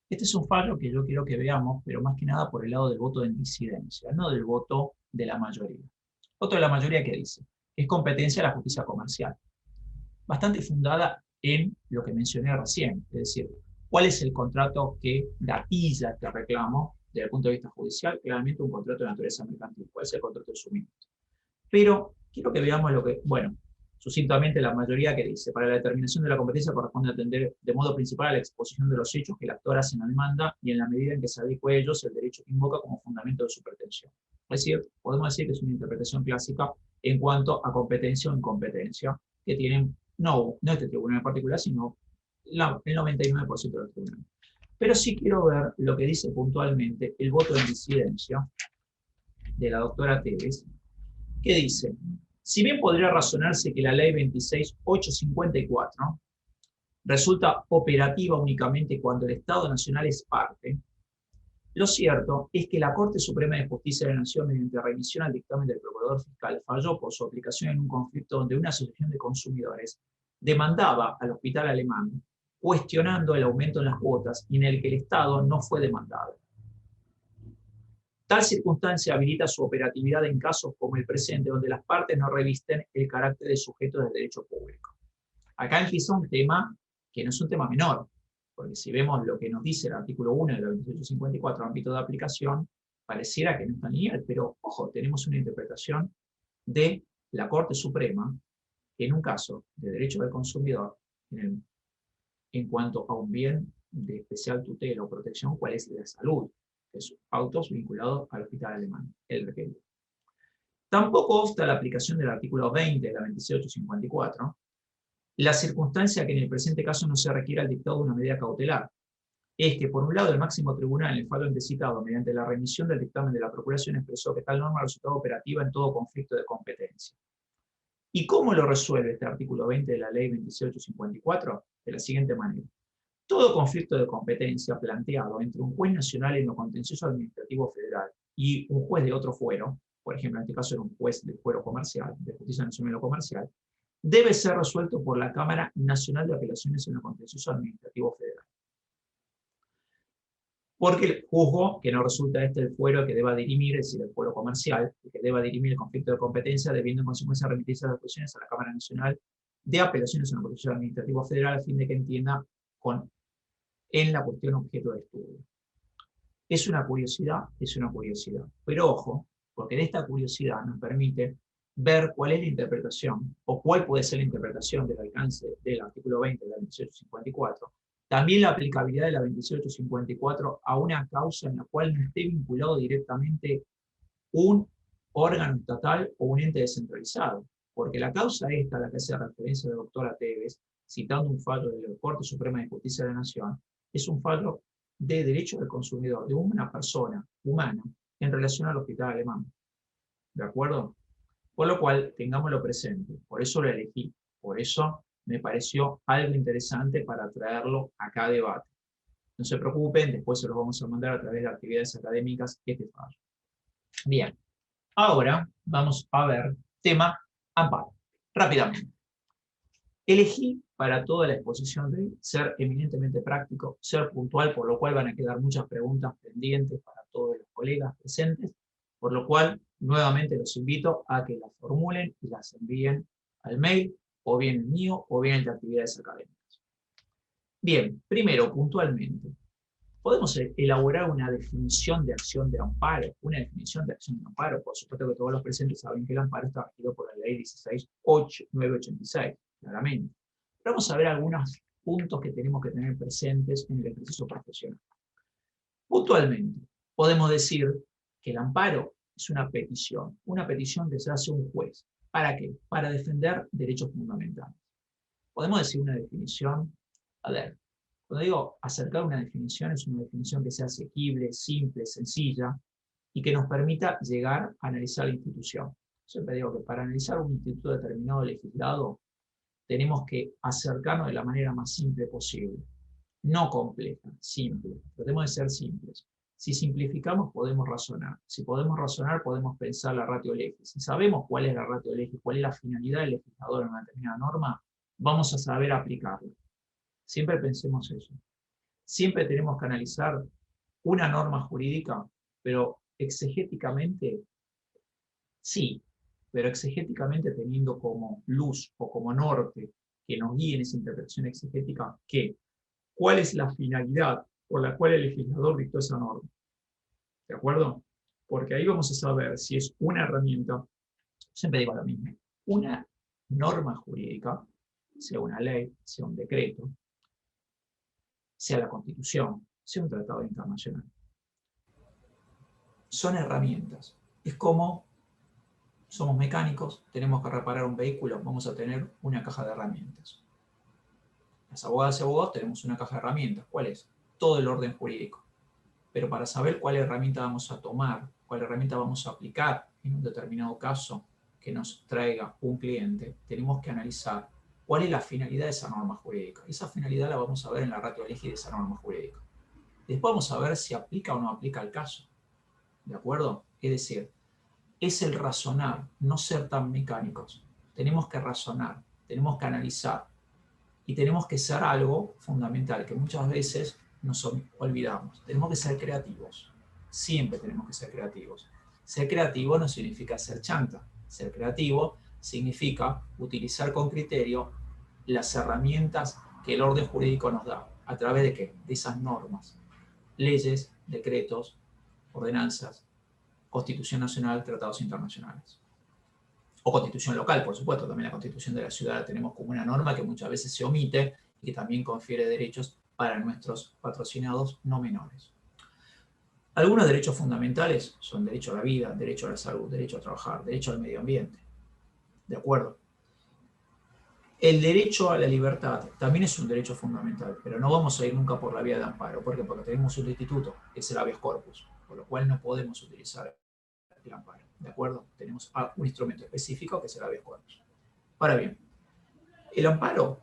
Este es un fallo que yo quiero que veamos, pero más que nada por el lado del voto de disidencia, no del voto de la mayoría. Voto de la mayoría, ¿qué dice? Es competencia de la justicia comercial. Bastante fundada en lo que mencioné recién, es decir, ¿cuál es el contrato que gatilla este reclamo desde el punto de vista judicial? Claramente un contrato de naturaleza mercantil, puede ser el contrato de suministro. Pero quiero que veamos lo que, bueno, sucintamente la mayoría que dice, para la determinación de la competencia corresponde atender de modo principal a la exposición de los hechos que el actor hace en la demanda y en la medida en que se adecue a ellos el derecho que invoca como fundamento de su pretensión. Es decir, podemos decir que es una interpretación clásica en cuanto a competencia o incompetencia que tienen, no este tribunal en particular, sino el 99% de los tribunales. Pero sí quiero ver lo que dice puntualmente el voto de disidencia de la doctora Tevez, que dice: si bien podría razonarse que la ley 26.854 resulta operativa únicamente cuando el Estado Nacional es parte, lo cierto es que la Corte Suprema de Justicia de la Nación, mediante remisión al dictamen del Procurador Fiscal, falló por su aplicación en un conflicto donde una asociación de consumidores demandaba al hospital alemán, cuestionando el aumento en las cuotas y en el que el Estado no fue demandado. Tal circunstancia habilita su operatividad en casos como el presente, donde las partes no revisten el carácter de sujetos del derecho público. Acá empieza un tema que no es un tema menor, porque si vemos lo que nos dice el artículo 1 de la 2854, ámbito de aplicación, pareciera que no está lineal, pero ojo, tenemos una interpretación de la Corte Suprema que en un caso de derecho del consumidor, en cuanto a un bien de especial tutela o protección, ¿cuál es la salud? De sus autos vinculados al hospital alemán, el requerido. Tampoco obsta la aplicación del artículo 20 de la 2854, la circunstancia que en el presente caso no se requiera el dictado de una medida cautelar, es que por un lado el máximo tribunal en el fallo antecitado, mediante la remisión del dictamen de la Procuración, expresó que tal norma resultaba operativa en todo conflicto de competencia. ¿Y cómo lo resuelve este artículo 20 de la ley 2854? De la siguiente manera: todo conflicto de competencia planteado entre un juez nacional en lo contencioso administrativo federal y un juez de otro fuero, por ejemplo, en este caso era un juez del fuero comercial, de justicia nacional en lo comercial, debe ser resuelto por la Cámara Nacional de Apelaciones en lo contencioso administrativo federal. porque juzgo que no resulta este el fuero que deba dirimir, es decir, el fuero comercial, que deba dirimir el conflicto de competencia, debiendo en consecuencia remitirse las acusaciones a la Cámara Nacional de Apelaciones en el Proceso Administrativo Federal, a fin de que entienda en la cuestión objeto de estudio. Es una curiosidad, pero ojo, porque de esta curiosidad nos permite ver cuál es la interpretación, o cuál puede ser la interpretación del alcance del artículo 20 de la 2854, también la aplicabilidad de la 2854 a una causa en la cual no esté vinculado directamente un órgano estatal o un ente descentralizado. Porque la causa esta a la que hace referencia la doctora Tevez, citando un fallo de la Corte Suprema de Justicia de la Nación, es un fallo de derecho del consumidor, de una persona humana, en relación al hospital alemán. ¿De acuerdo? Por lo cual, tengámoslo presente. Por eso lo elegí. Por eso me pareció algo interesante para traerlo acá a debate. No se preocupen, después se los vamos a mandar a través de actividades académicas este fallo. Bien, ahora vamos a ver tema amparo. Rápidamente. Elegí para toda la exposición de hoy ser eminentemente práctico, ser puntual, por lo cual van a quedar muchas preguntas pendientes para todos los colegas presentes, por lo cual nuevamente los invito a que las formulen y las envíen al mail, o bien el mío, o bien el de actividades académicas. Bien, primero, puntualmente, podemos elaborar una definición de acción de amparo. Una definición de acción de amparo, por supuesto que todos los presentes saben que el amparo está regido por la ley 16.986, claramente. Pero vamos a ver algunos puntos que tenemos que tener presentes en el ejercicio profesional. Puntualmente, podemos decir que el amparo es una petición que se hace a un juez. ¿Para qué? Para defender derechos fundamentales. Podemos decir una definición, a ver, cuando digo acercar una definición, es una definición que sea asequible, simple, sencilla, y que nos permita llegar a analizar la institución. Siempre digo que para analizar un instituto determinado legislado, tenemos que acercarnos de la manera más simple posible. No compleja, simple. Tratemos de ser simples. Si simplificamos, podemos razonar. Si podemos razonar, podemos pensar la ratio legis. Si sabemos cuál es la ratio legis, cuál es la finalidad del legislador en una determinada norma, vamos a saber aplicarla. Siempre pensemos eso. Siempre tenemos que analizar una norma jurídica, pero exegéticamente, sí, pero exegéticamente teniendo como luz o como norte que nos guíe en esa interpretación exegética, que cuál es la finalidad por la cual el legislador dictó esa norma. ¿De acuerdo? Porque ahí vamos a saber si es una herramienta, siempre digo lo mismo, una norma jurídica, sea una ley, sea un decreto, sea la Constitución, sea un tratado internacional. Son herramientas. Es como somos mecánicos, tenemos que reparar un vehículo, vamos a tener una caja de herramientas. Las abogadas y abogados tenemos una caja de herramientas. ¿Cuál es? Todo el orden jurídico. Pero para saber cuál herramienta vamos a tomar, cuál herramienta vamos a aplicar en un determinado caso que nos traiga un cliente, tenemos que analizar cuál es la finalidad de esa norma jurídica. Esa finalidad la vamos a ver en la ratio legis de esa norma jurídica. Después vamos a ver si aplica o no aplica el caso. ¿De acuerdo? Es decir, es el razonar, no ser tan mecánicos. Tenemos que razonar, tenemos que analizar y tenemos que ser algo fundamental que muchas veces nos olvidamos. Tenemos que ser creativos. Siempre tenemos que ser creativos. Ser creativo no significa ser chanta. Ser creativo significa utilizar con criterio las herramientas que el orden jurídico nos da. ¿A través de qué? De esas normas. Leyes, decretos, ordenanzas, Constitución Nacional, tratados internacionales. O Constitución local, por supuesto. También la Constitución de la ciudad la tenemos como una norma que muchas veces se omite y que también confiere derechos para nuestros patrocinados no menores. Algunos derechos fundamentales son derecho a la vida, derecho a la salud, derecho a trabajar, derecho al medio ambiente. ¿De acuerdo? El derecho a la libertad también es un derecho fundamental, pero no vamos a ir nunca por la vía de amparo. ¿Por qué? Porque tenemos un instituto, que es el habeas corpus, por lo cual no podemos utilizar el amparo. ¿De acuerdo? Tenemos un instrumento específico que es el habeas corpus. Ahora bien, el amparo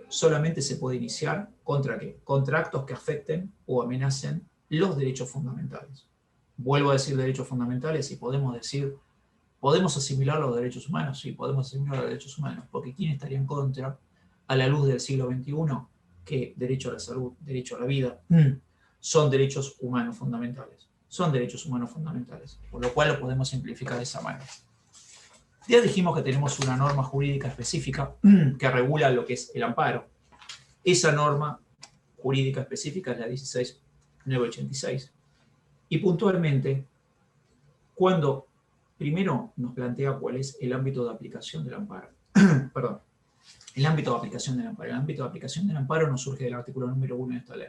solamente se puede iniciar ¿contra qué? Contra actos que afecten o amenacen los derechos fundamentales. Vuelvo a decir derechos fundamentales y podemos decir, ¿podemos asimilar los derechos humanos? Sí, podemos asimilar los derechos humanos, porque ¿quién estaría en contra, a la luz del siglo XXI, que derecho a la salud, derecho a la vida, son derechos humanos fundamentales. Son derechos humanos fundamentales, por lo cual lo podemos simplificar de esa manera. Ya dijimos que tenemos una norma jurídica específica que regula lo que es el amparo. Esa norma jurídica específica es la 16986. Y puntualmente, cuando primero nos plantea cuál es el ámbito de aplicación del amparo. Perdón. El ámbito de aplicación del amparo. El ámbito de aplicación del amparo nos surge del artículo número 1 de esta ley,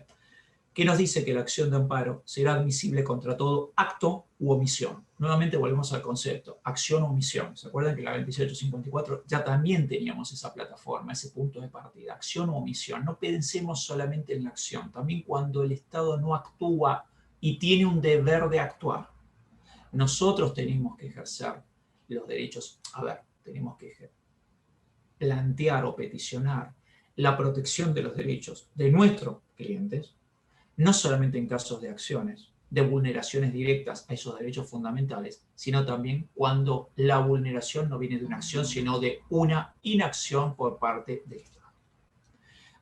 que nos dice que la acción de amparo será admisible contra todo acto u omisión. Nuevamente volvemos al concepto, acción o omisión. ¿Se acuerdan que en la 2854 ya también teníamos esa plataforma, ese punto de partida, acción o omisión? No pensemos solamente en la acción, también cuando el Estado no actúa y tiene un deber de actuar. Nosotros tenemos que ejercer los derechos, tenemos que plantear o peticionar la protección de los derechos de nuestros clientes, no solamente en casos de acciones, de vulneraciones directas a esos derechos fundamentales, sino también cuando la vulneración no viene de una acción, sino de una inacción por parte del Estado.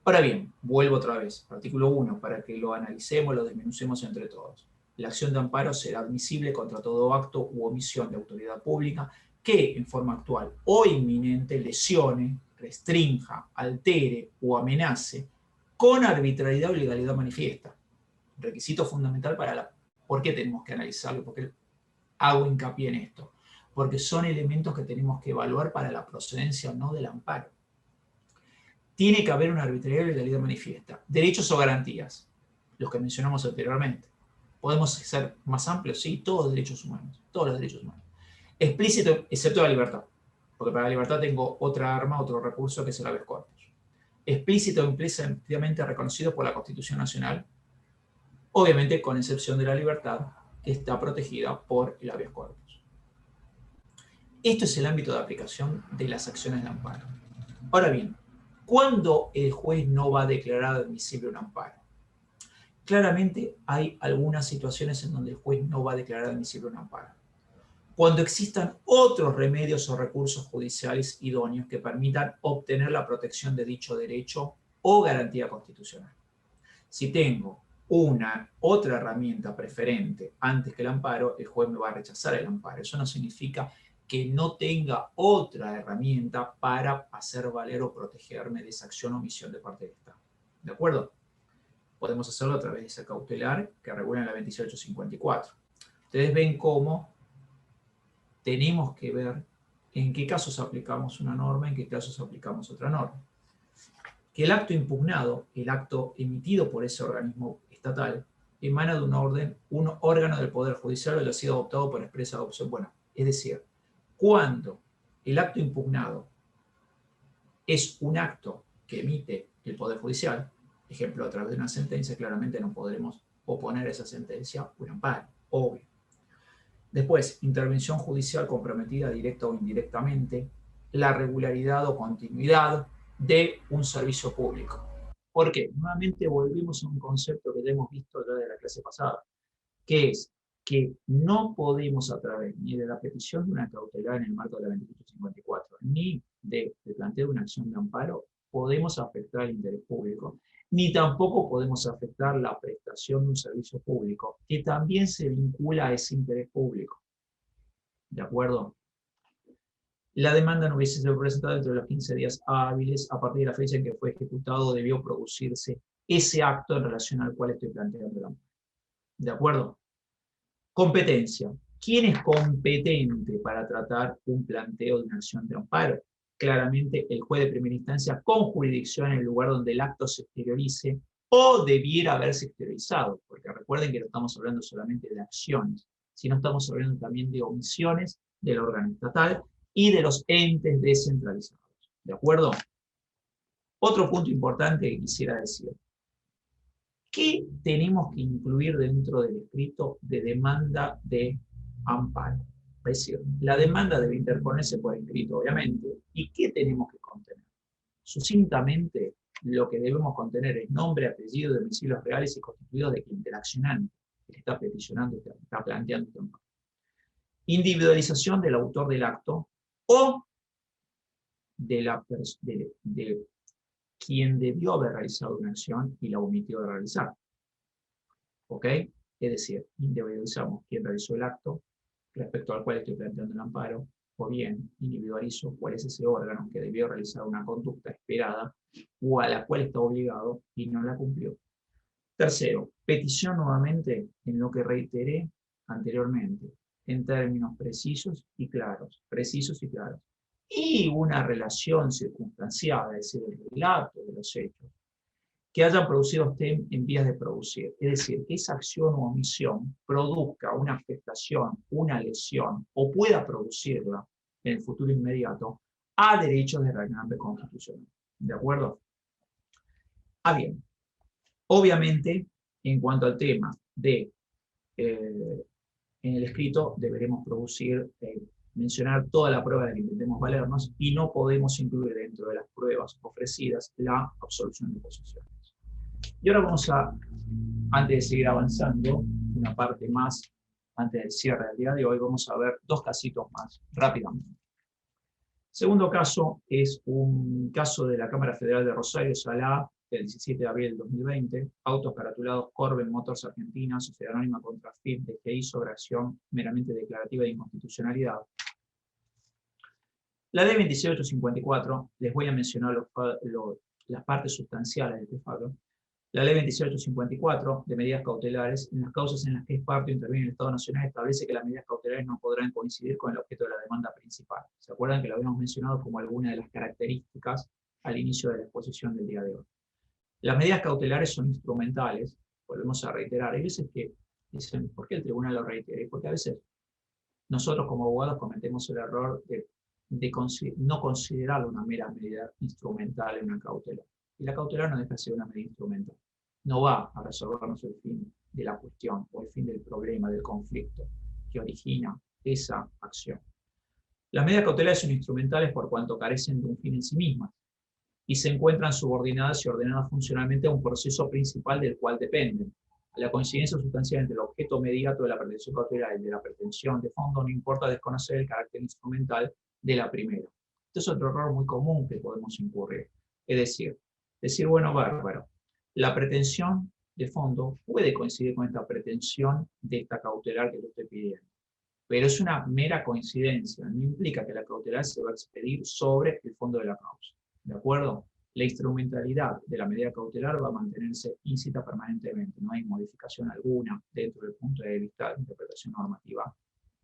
Ahora bien, vuelvo otra vez, artículo 1, para que lo analicemos, lo desmenucemos entre todos. La acción de amparo será admisible contra todo acto u omisión de autoridad pública que, en forma actual o inminente, lesione, restrinja, altere o amenace con arbitrariedad o ilegalidad manifiesta. Requisito fundamental para la... ¿Por qué tenemos que analizarlo? ¿Por qué hago hincapié en esto? Porque son elementos que tenemos que evaluar para la procedencia o no del amparo. Tiene que haber una arbitrariedad o ilegalidad manifiesta. Derechos o garantías, los que mencionamos anteriormente. ¿Podemos ser más amplios? Sí, todos los derechos humanos. Todos los derechos humanos. Explícito, excepto la libertad. Porque para la libertad tengo otra arma, otro recurso que es el habeas corpus. Explícito o implícitamente reconocido por la Constitución Nacional, obviamente con excepción de la libertad, que está protegida por el habeas corpus. Esto es el ámbito de aplicación de las acciones de amparo. Ahora bien, ¿cuándo el juez no va a declarar admisible un amparo? Claramente hay algunas situaciones en donde el juez no va a declarar admisible un amparo. Cuando existan otros remedios o recursos judiciales idóneos que permitan obtener la protección de dicho derecho o garantía constitucional. Si tengo otra herramienta preferente antes que el amparo, el juez me va a rechazar el amparo. Eso no significa que no tenga otra herramienta para hacer valer o protegerme de esa acción o omisión de parte del Estado. ¿De acuerdo? Podemos hacerlo a través de esa cautelar que regula en la 2854. Ustedes ven cómo tenemos que ver en qué casos aplicamos una norma, en qué casos aplicamos otra norma. Que el acto impugnado, el acto emitido por ese organismo estatal, emana de un órgano del Poder Judicial o lo ha sido adoptado por expresa adopción. Bueno, es decir, cuando el acto impugnado es un acto que emite el Poder Judicial, ejemplo, a través de una sentencia, claramente no podremos oponer a esa sentencia un amparo, obvio. Después, intervención judicial comprometida directa o indirectamente, la regularidad o continuidad de un servicio público. ¿Por qué? Nuevamente volvemos a un concepto que ya hemos visto ya de la clase pasada, que es que no podemos a través ni de la petición de una cautelar en el marco de la 2854, ni de planteo de una acción de amparo, podemos afectar el interés público, ni tampoco podemos afectar la prestación de un servicio público, que también se vincula a ese interés público. ¿De acuerdo? La demanda no hubiese sido presentada dentro de los 15 días hábiles, a partir de la fecha en que fue ejecutado, debió producirse ese acto en relación al cual estoy planteando el amparo. ¿De acuerdo? Competencia. ¿Quién es competente para tratar un planteo de una acción de amparo? Claramente el juez de primera instancia con jurisdicción en el lugar donde el acto se exteriorice o debiera haberse exteriorizado, porque recuerden que no estamos hablando solamente de acciones, sino estamos hablando también de omisiones del órgano estatal y de los entes descentralizados. ¿De acuerdo? Otro punto importante que quisiera decir. ¿Qué tenemos que incluir dentro del escrito de demanda de amparo? Es decir, la demanda debe interponerse por escrito, obviamente. ¿Y qué tenemos que contener? Sucintamente, lo que debemos contener es nombre, apellido, domicilios reales y constituidos de quien del accionante que está peticionando, que está planteando este amparo. Individualización del autor del acto o de quien debió haber realizado una acción y la omitió de realizar. ¿Ok? Es decir, individualizamos quién realizó el acto respecto al cual estoy planteando el amparo, o bien individualizo cuál es ese órgano que debió realizar una conducta esperada o a la cual está obligado y no la cumplió. Tercero, petición nuevamente en lo que reiteré anteriormente, en términos precisos y claros, y una relación circunstanciada, es decir, el relato de los hechos, que hayan producido estén en vías de producir. Es decir, que esa acción o omisión produzca una afectación, una lesión, o pueda producirla en el futuro inmediato a derechos de reclamo constitucional. ¿De acuerdo? Bien, obviamente, en cuanto al tema de en el escrito, deberemos mencionar toda la prueba de que intentemos valernos y no podemos incluir dentro de las pruebas ofrecidas la absolución de posesiones. Y ahora vamos a, antes de seguir avanzando, una parte más, antes del cierre del día de hoy, vamos a ver dos casitos más, rápidamente. Segundo caso es un caso de la Cámara Federal de Rosario, Salá, del 17 de abril del 2020, autos caratulados Corben Motors Argentina, Sociedad Anónima contra FIP, DGI, sobre acción meramente declarativa de inconstitucionalidad. La ley 26854, les voy a mencionar las partes sustanciales de este fallo. La ley 26854, de medidas cautelares, en las causas en las que es parte o interviene el Estado Nacional, establece que las medidas cautelares no podrán coincidir con el objeto de la demanda principal. ¿Se acuerdan que lo habíamos mencionado como alguna de las características al inicio de la exposición del día de hoy? Las medidas cautelares son instrumentales, volvemos a reiterar. Hay veces que dicen, ¿por qué el tribunal lo reitera? Porque a veces nosotros como abogados cometemos el error de no considerarlo una mera medida instrumental en una cautelar. Y la cautelar no deja de ser una medida instrumental. No va a resolvernos el fin de la cuestión o el fin del problema, del conflicto que origina esa acción. Las medidas cautelares son instrumentales por cuanto carecen de un fin en sí mismas y se encuentran subordinadas y ordenadas funcionalmente a un proceso principal del cual dependen. La coincidencia sustancial entre el objeto mediato de la pretensión cautelar y de la pretensión de fondo no importa desconocer el carácter instrumental de la primera. Este es otro error muy común que podemos incurrir. Es decir, bueno, bárbaro, la pretensión de fondo puede coincidir con esta pretensión de esta cautelar que yo estoy pidiendo, pero es una mera coincidencia, no implica que la cautelar se va a expedir sobre el fondo de la causa. ¿De acuerdo? La instrumentalidad de la medida cautelar va a mantenerse íncita permanentemente, no hay modificación alguna dentro del punto de vista de interpretación normativa,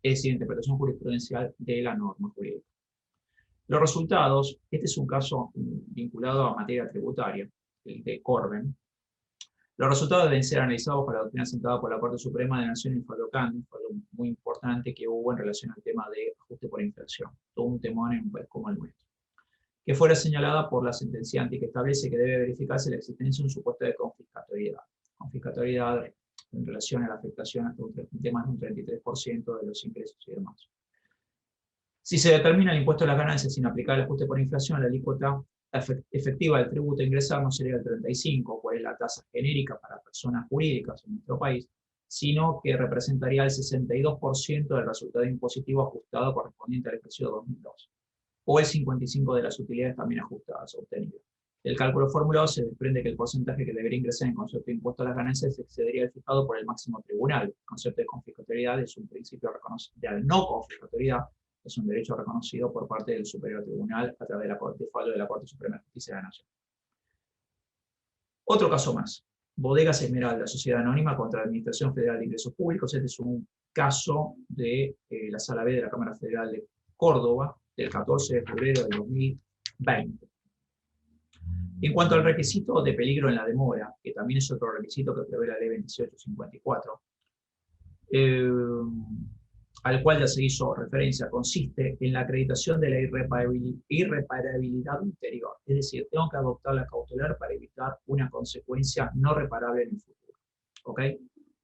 es decir, interpretación jurisprudencial de la norma jurídica. Los resultados, este es un caso vinculado a materia tributaria, el de Corben. Los resultados deben ser analizados por la doctrina sentada por la Corte Suprema de la Nación en Fallo Candi, un fallo muy importante que hubo en relación al tema de ajuste por inflación, todo un temón en un país como el nuestro, que fuera señalada por la sentenciante y que establece que debe verificarse la existencia de un supuesto de confiscatoriedad. Confiscatoriedad en relación a la afectación hasta de más de un 33% de los ingresos y demás. Si se determina el impuesto a las ganancias sin aplicar el ajuste por inflación, la alícuota efectiva del tributo a ingresar no sería el 35%, cual es la tasa genérica para personas jurídicas en nuestro país, sino que representaría el 62% del resultado impositivo ajustado correspondiente al ejercicio 2002, o el 55% de las utilidades también ajustadas obtenidas. Del cálculo formulado se desprende que el porcentaje que debería ingresar en concepto de impuesto a las ganancias excedería el fijado por el máximo tribunal. El concepto de confiscatoriedad es un principio reconocido, de no confiscatoriedad, es un derecho reconocido por parte del Superior Tribunal a través de fallo de la Corte Suprema de Justicia de la Nación. Otro caso más. Bodegas Esmeralda, Sociedad Anónima contra la Administración Federal de Ingresos Públicos. Este es un caso de la Sala B de la Cámara Federal de Córdoba, del 14 de febrero del 2020. En cuanto al requisito de peligro en la demora, que también es otro requisito que prevé la Ley 26854, al cual ya se hizo referencia, consiste en la acreditación de la irreparabilidad ulterior. Es decir, tengo que adoptar la cautelar para evitar una consecuencia no reparable en el futuro. ¿Ok?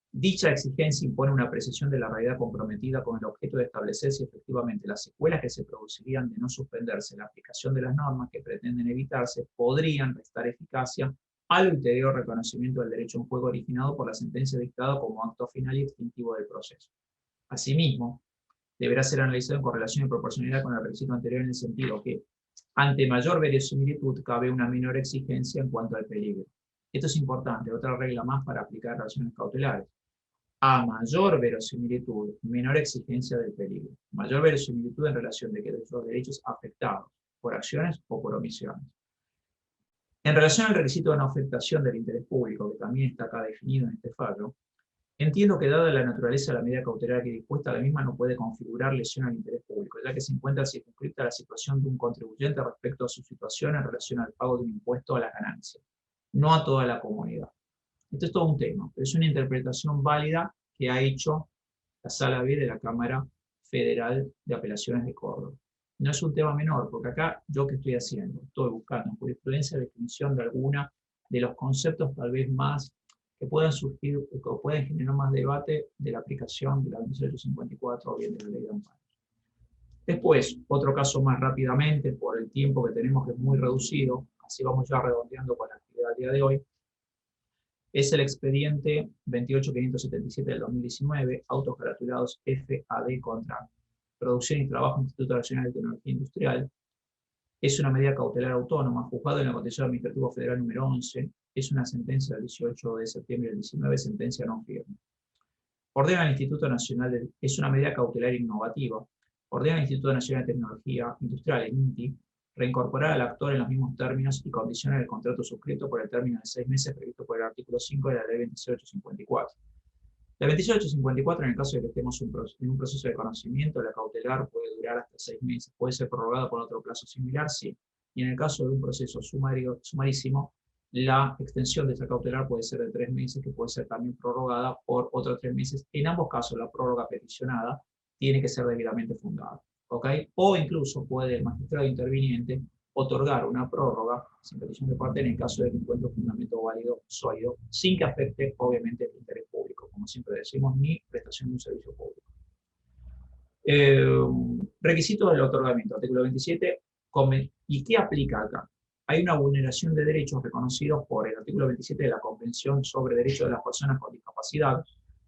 Dicha exigencia impone una precisión de la realidad comprometida con el objeto de establecer si efectivamente las secuelas que se producirían de no suspenderse la aplicación de las normas que pretenden evitarse podrían restar eficacia al ulterior reconocimiento del derecho a un juego originado por la sentencia dictada como acto final y extintivo del proceso. Asimismo, deberá ser analizado en correlación y proporcionalidad con el requisito anterior en el sentido que, ante mayor verosimilitud, cabe una menor exigencia en cuanto al peligro. Esto es importante, otra regla más para aplicar relaciones cautelares. A mayor verosimilitud, menor exigencia del peligro. Mayor verosimilitud en relación de que los derechos afectados por acciones o por omisiones. En relación al requisito de no afectación del interés público, que también está acá definido en este fallo, entiendo que dada la naturaleza de la medida cautelar que dispuesta, la misma no puede configurar lesión al interés público, ya que se encuentra circunscrita la situación de un contribuyente respecto a su situación en relación al pago de un impuesto a la ganancia, no a toda la comunidad. Esto es todo un tema, pero es una interpretación válida que ha hecho la Sala B de la Cámara Federal de Apelaciones de Córdoba. No es un tema menor, porque acá, ¿yo qué estoy haciendo? Estoy buscando en jurisprudencia definición de alguna de los conceptos tal vez más que puedan surgir o pueden generar más debate de la aplicación de la 2854 o bien de la ley de amparo. Después, otro caso más rápidamente, por el tiempo que tenemos que es muy reducido, así vamos ya redondeando con la actividad del día de hoy, es el expediente 28577 del 2019, autos gratulados FAD contra Producción y Trabajo Instituto Nacional de Tecnología Industrial. Es una medida cautelar autónoma, juzgado en la Contencioso Administrativo Federal número 11, es una sentencia del 18 de septiembre del 19, sentencia no firme. Ordena al Instituto Nacional es una medida cautelar innovativa, ordena al Instituto Nacional de Tecnología Industrial, el INTI, reincorporar al actor en los mismos términos y condiciones del contrato suscrito por el término de 6 meses previsto por el artículo 5 de la ley 28854. La 28854, en el caso de que estemos en un proceso de conocimiento, la cautelar puede durar hasta 6 meses, puede ser prorrogada por otro plazo similar, sí. Y en el caso de un proceso sumarísimo, la extensión de esa cautelar puede ser de 3 meses, que puede ser también prorrogada por otros 3 meses. En ambos casos, la prórroga peticionada tiene que ser debidamente fundada. ¿Okay? O incluso puede el magistrado interviniente otorgar una prórroga sin petición de parte en el caso de que encuentre un fundamento válido, sólido, sin que afecte, obviamente, el interés público, como siempre decimos, ni prestación de un servicio público. Requisito del otorgamiento, artículo 27, ¿y qué aplica acá? Hay una vulneración de derechos reconocidos por el artículo 27 de la Convención sobre Derechos de las Personas con Discapacidad,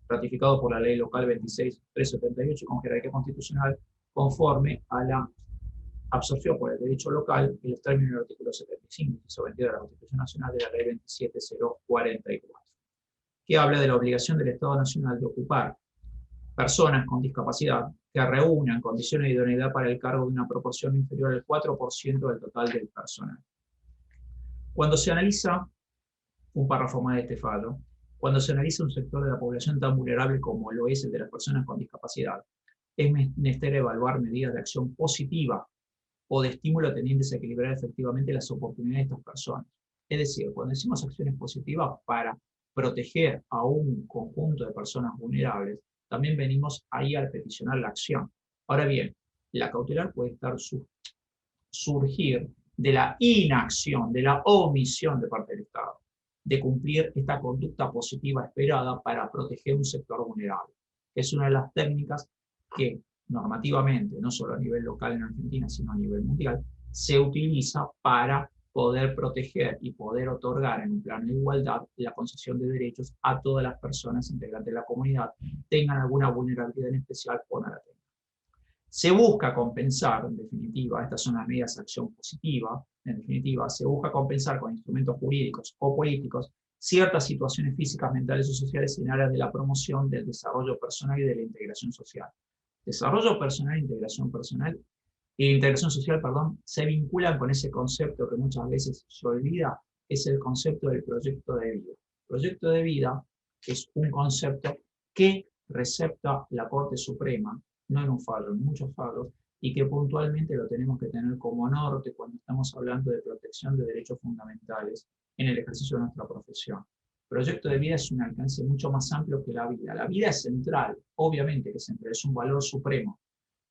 ratificado por la Ley Local 26378 con jerarquía constitucional, conforme a la absorción por el derecho local en los términos del artículo 75, inciso 22 de la Constitución Nacional de la Ley 27044, que habla de la obligación del Estado Nacional de ocupar personas con discapacidad que reúnan condiciones de idoneidad para el cargo de una proporción inferior al 4% del total del personal. Cuando se analiza un párrafo más de este fallo, cuando se analiza un sector de la población tan vulnerable como lo es el de las personas con discapacidad, es menester evaluar medidas de acción positiva o de estímulo tendientes a equilibrar efectivamente las oportunidades de estas personas. Es decir, cuando decimos acciones positivas para proteger a un conjunto de personas vulnerables, también venimos ahí al peticionar la acción. Ahora bien, la cautelar puede surgir de la inacción, de la omisión de parte del Estado, de cumplir esta conducta positiva esperada para proteger un sector vulnerable. Es una de las técnicas que normativamente, no solo a nivel local en Argentina, sino a nivel mundial, se utiliza para poder proteger y poder otorgar en un plano de igualdad la concesión de derechos a todas las personas integrantes de la comunidad, tengan alguna vulnerabilidad en especial o no la tengan. Se busca compensar, en definitiva, estas son las medidas de acción positiva, en definitiva, se busca compensar con instrumentos jurídicos o políticos ciertas situaciones físicas, mentales o sociales en áreas de la promoción del desarrollo personal y de la integración social. Desarrollo personal e integración social, se vinculan con ese concepto que muchas veces se olvida, es el concepto del proyecto de vida. Proyecto de vida es un concepto que recepta la Corte Suprema, no en un fallo, en muchos fallos, y que puntualmente lo tenemos que tener como norte cuando estamos hablando de protección de derechos fundamentales en el ejercicio de nuestra profesión. Proyecto de vida es un alcance mucho más amplio que la vida. La vida es central, obviamente que es central, es un valor supremo,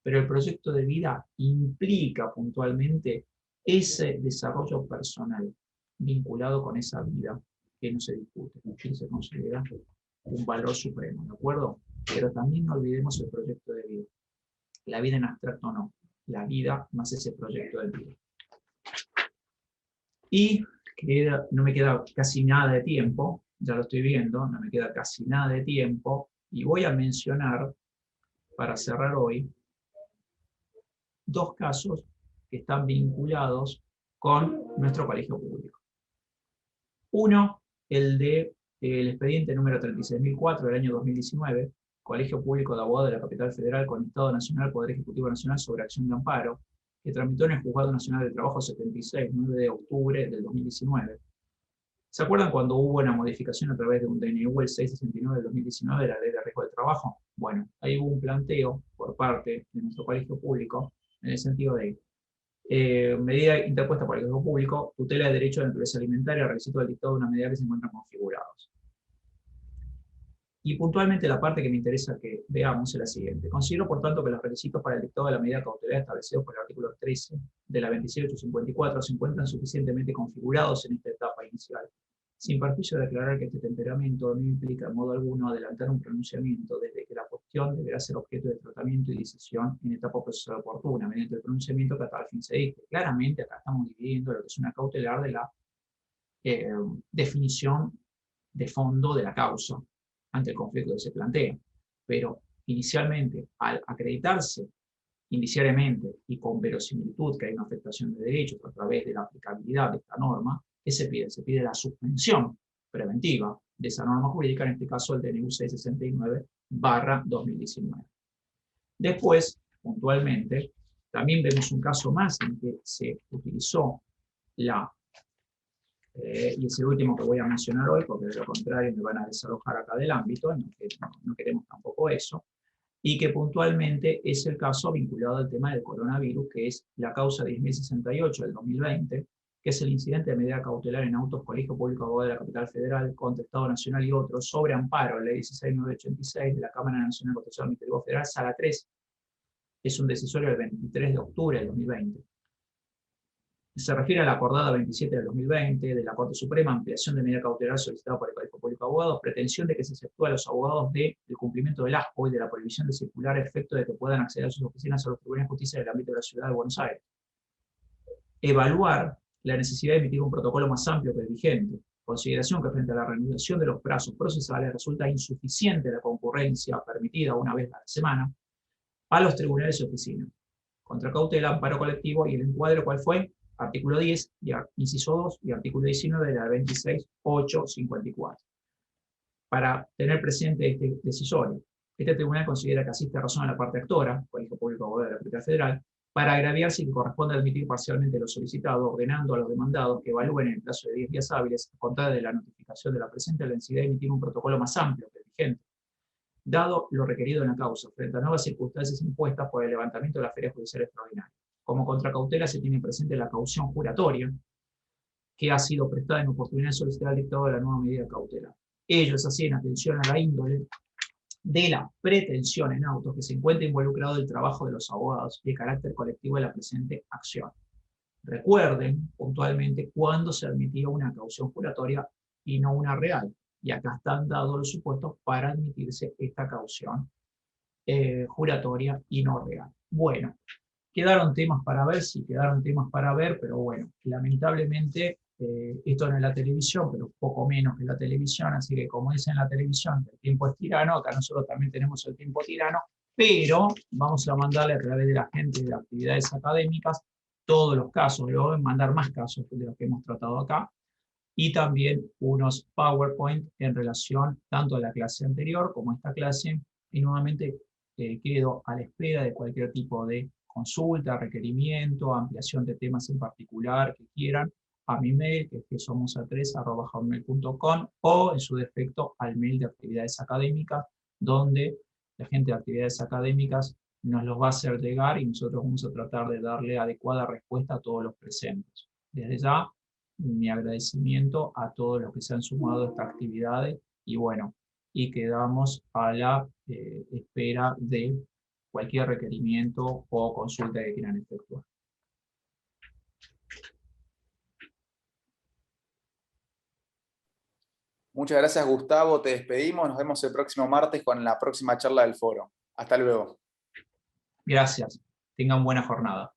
pero el proyecto de vida implica puntualmente ese desarrollo personal vinculado con esa vida que no se discute, que se considera un valor supremo, ¿de acuerdo? Pero también no olvidemos el proyecto de vida. La vida en abstracto no, la vida más ese proyecto de vida. Y no me queda casi nada de tiempo, ya lo estoy viendo, no me queda casi nada de tiempo, y voy a mencionar, para cerrar hoy, dos casos que están vinculados con nuestro colegio público. Uno, el de El expediente número 36.004 del año 2019, Colegio Público de Abogados de la Capital Federal con Estado Nacional, Poder Ejecutivo Nacional sobre acción de amparo, que tramitó en el Juzgado Nacional de Trabajo 76, 9 de octubre del 2019. ¿Se acuerdan cuando hubo una modificación a través de un DNU, el 669 del 2019, de la Ley de Riesgo del Trabajo? Bueno, ahí hubo un planteo por parte de nuestro colegio público en el sentido de medida interpuesta por el colegio público, tutela de derecho de naturaleza alimentaria, requisito del dictado de una medida que se encuentran configurados. Y puntualmente la parte que me interesa que veamos es la siguiente. Considero, por tanto, que los requisitos para el dictado de la medida cautelar establecidos por el artículo 13 de la 26854 se encuentran suficientemente configurados en esta etapa inicial, sin perjuicio de aclarar que este temperamento no implica en modo alguno adelantar un pronunciamiento, desde que la cuestión deberá ser objeto de tratamiento y decisión en etapa procesal oportuna, mediante el pronunciamiento que a tal fin se dicte. Claramente acá estamos dividiendo lo que es una cautelar de la definición de fondo de la causa ante el conflicto que se plantea. Pero inicialmente, al acreditarse indiciariamente y con verosimilitud que hay una afectación de derechos a través de la aplicabilidad de esta norma, ¿qué se pide? Se pide la suspensión preventiva de esa norma jurídica, en este caso el DNU 669/2019. Después, puntualmente, también vemos un caso más en que se utilizó la y es el último que voy a mencionar hoy, porque de lo contrario me van a desalojar acá del ámbito, no queremos tampoco eso, y que puntualmente es el caso vinculado al tema del coronavirus, que es la causa 10.068 del 2020, que es el incidente de medida cautelar en autos Colegio Público de Abogados de la Capital Federal contra Estado Nacional y otros, sobre amparo, ley 16.986 de la Cámara Nacional de Protección Administrativa Federal, Sala 3, es un decisorio del 23 de octubre del 2020. Se refiere a la acordada 27 del 2020 de la Corte Suprema, ampliación de medida cautelar solicitada por el Colegio Público de Abogados, pretensión de que se exceptúe a los abogados del cumplimiento del ASPO y de la prohibición de circular a efecto de que puedan acceder a sus oficinas a los tribunales de justicia del ámbito de la Ciudad de Buenos Aires. Evaluar la necesidad de emitir un protocolo más amplio que el vigente. Consideración que frente a la reanudación de los plazos procesales resulta insuficiente la concurrencia permitida una vez a la semana a los tribunales y oficinas. Contra cautela, amparo colectivo y el encuadre, ¿cuál fue? Artículo 10, inciso 2 y artículo 19 de la 26.854. Para tener presente este decisorio, este tribunal considera que asiste razón a la parte actora, Colegio Público de Abogados de la Capital Federal, para agraviar si corresponde admitir parcialmente lo solicitado, ordenando a los demandados que evalúen en el plazo de 10 días hábiles, a contar de la notificación de la presente, la necesidad de emitir un protocolo más amplio que el vigente, dado lo requerido en la causa, frente a nuevas circunstancias impuestas por el levantamiento de la feria judicial extraordinaria. Como contracautela se tiene presente la caución juratoria, que ha sido prestada en oportunidad de solicitar al dictado de la nueva medida cautelar. Ello es así en atención a la índole de la pretensión en autos que se encuentra involucrado el trabajo de los abogados y el carácter colectivo de la presente acción. Recuerden puntualmente cuándo se admitía una caución juratoria y no una real. Y acá están dados los supuestos para admitirse esta caución juratoria y no real. Bueno, quedaron temas para ver, sí, quedaron temas para ver, pero bueno, lamentablemente esto no es la televisión, pero poco menos que la televisión, así que como dicen en la televisión, el tiempo es tirano, acá nosotros también tenemos el tiempo tirano, pero vamos a mandarle a través de la gente de actividades académicas todos los casos, luego voy a mandar más casos de los que hemos tratado acá, y también unos PowerPoint en relación tanto a la clase anterior como a esta clase, y nuevamente quedo a la espera de cualquier tipo de consulta, requerimiento, ampliación de temas en particular que quieran, a mi mail, que es quesomosa3@hotmail.com, o en su defecto al mail de actividades académicas, donde la gente de actividades académicas nos los va a hacer llegar y nosotros vamos a tratar de darle adecuada respuesta a todos los presentes. Desde ya, mi agradecimiento a todos los que se han sumado a estas actividades y bueno, y quedamos a la espera de cualquier requerimiento o consulta que quieran efectuar. Muchas gracias, Gustavo. Te despedimos. Nos vemos el próximo martes con la próxima charla del foro. Hasta luego. Gracias. Tengan buena jornada.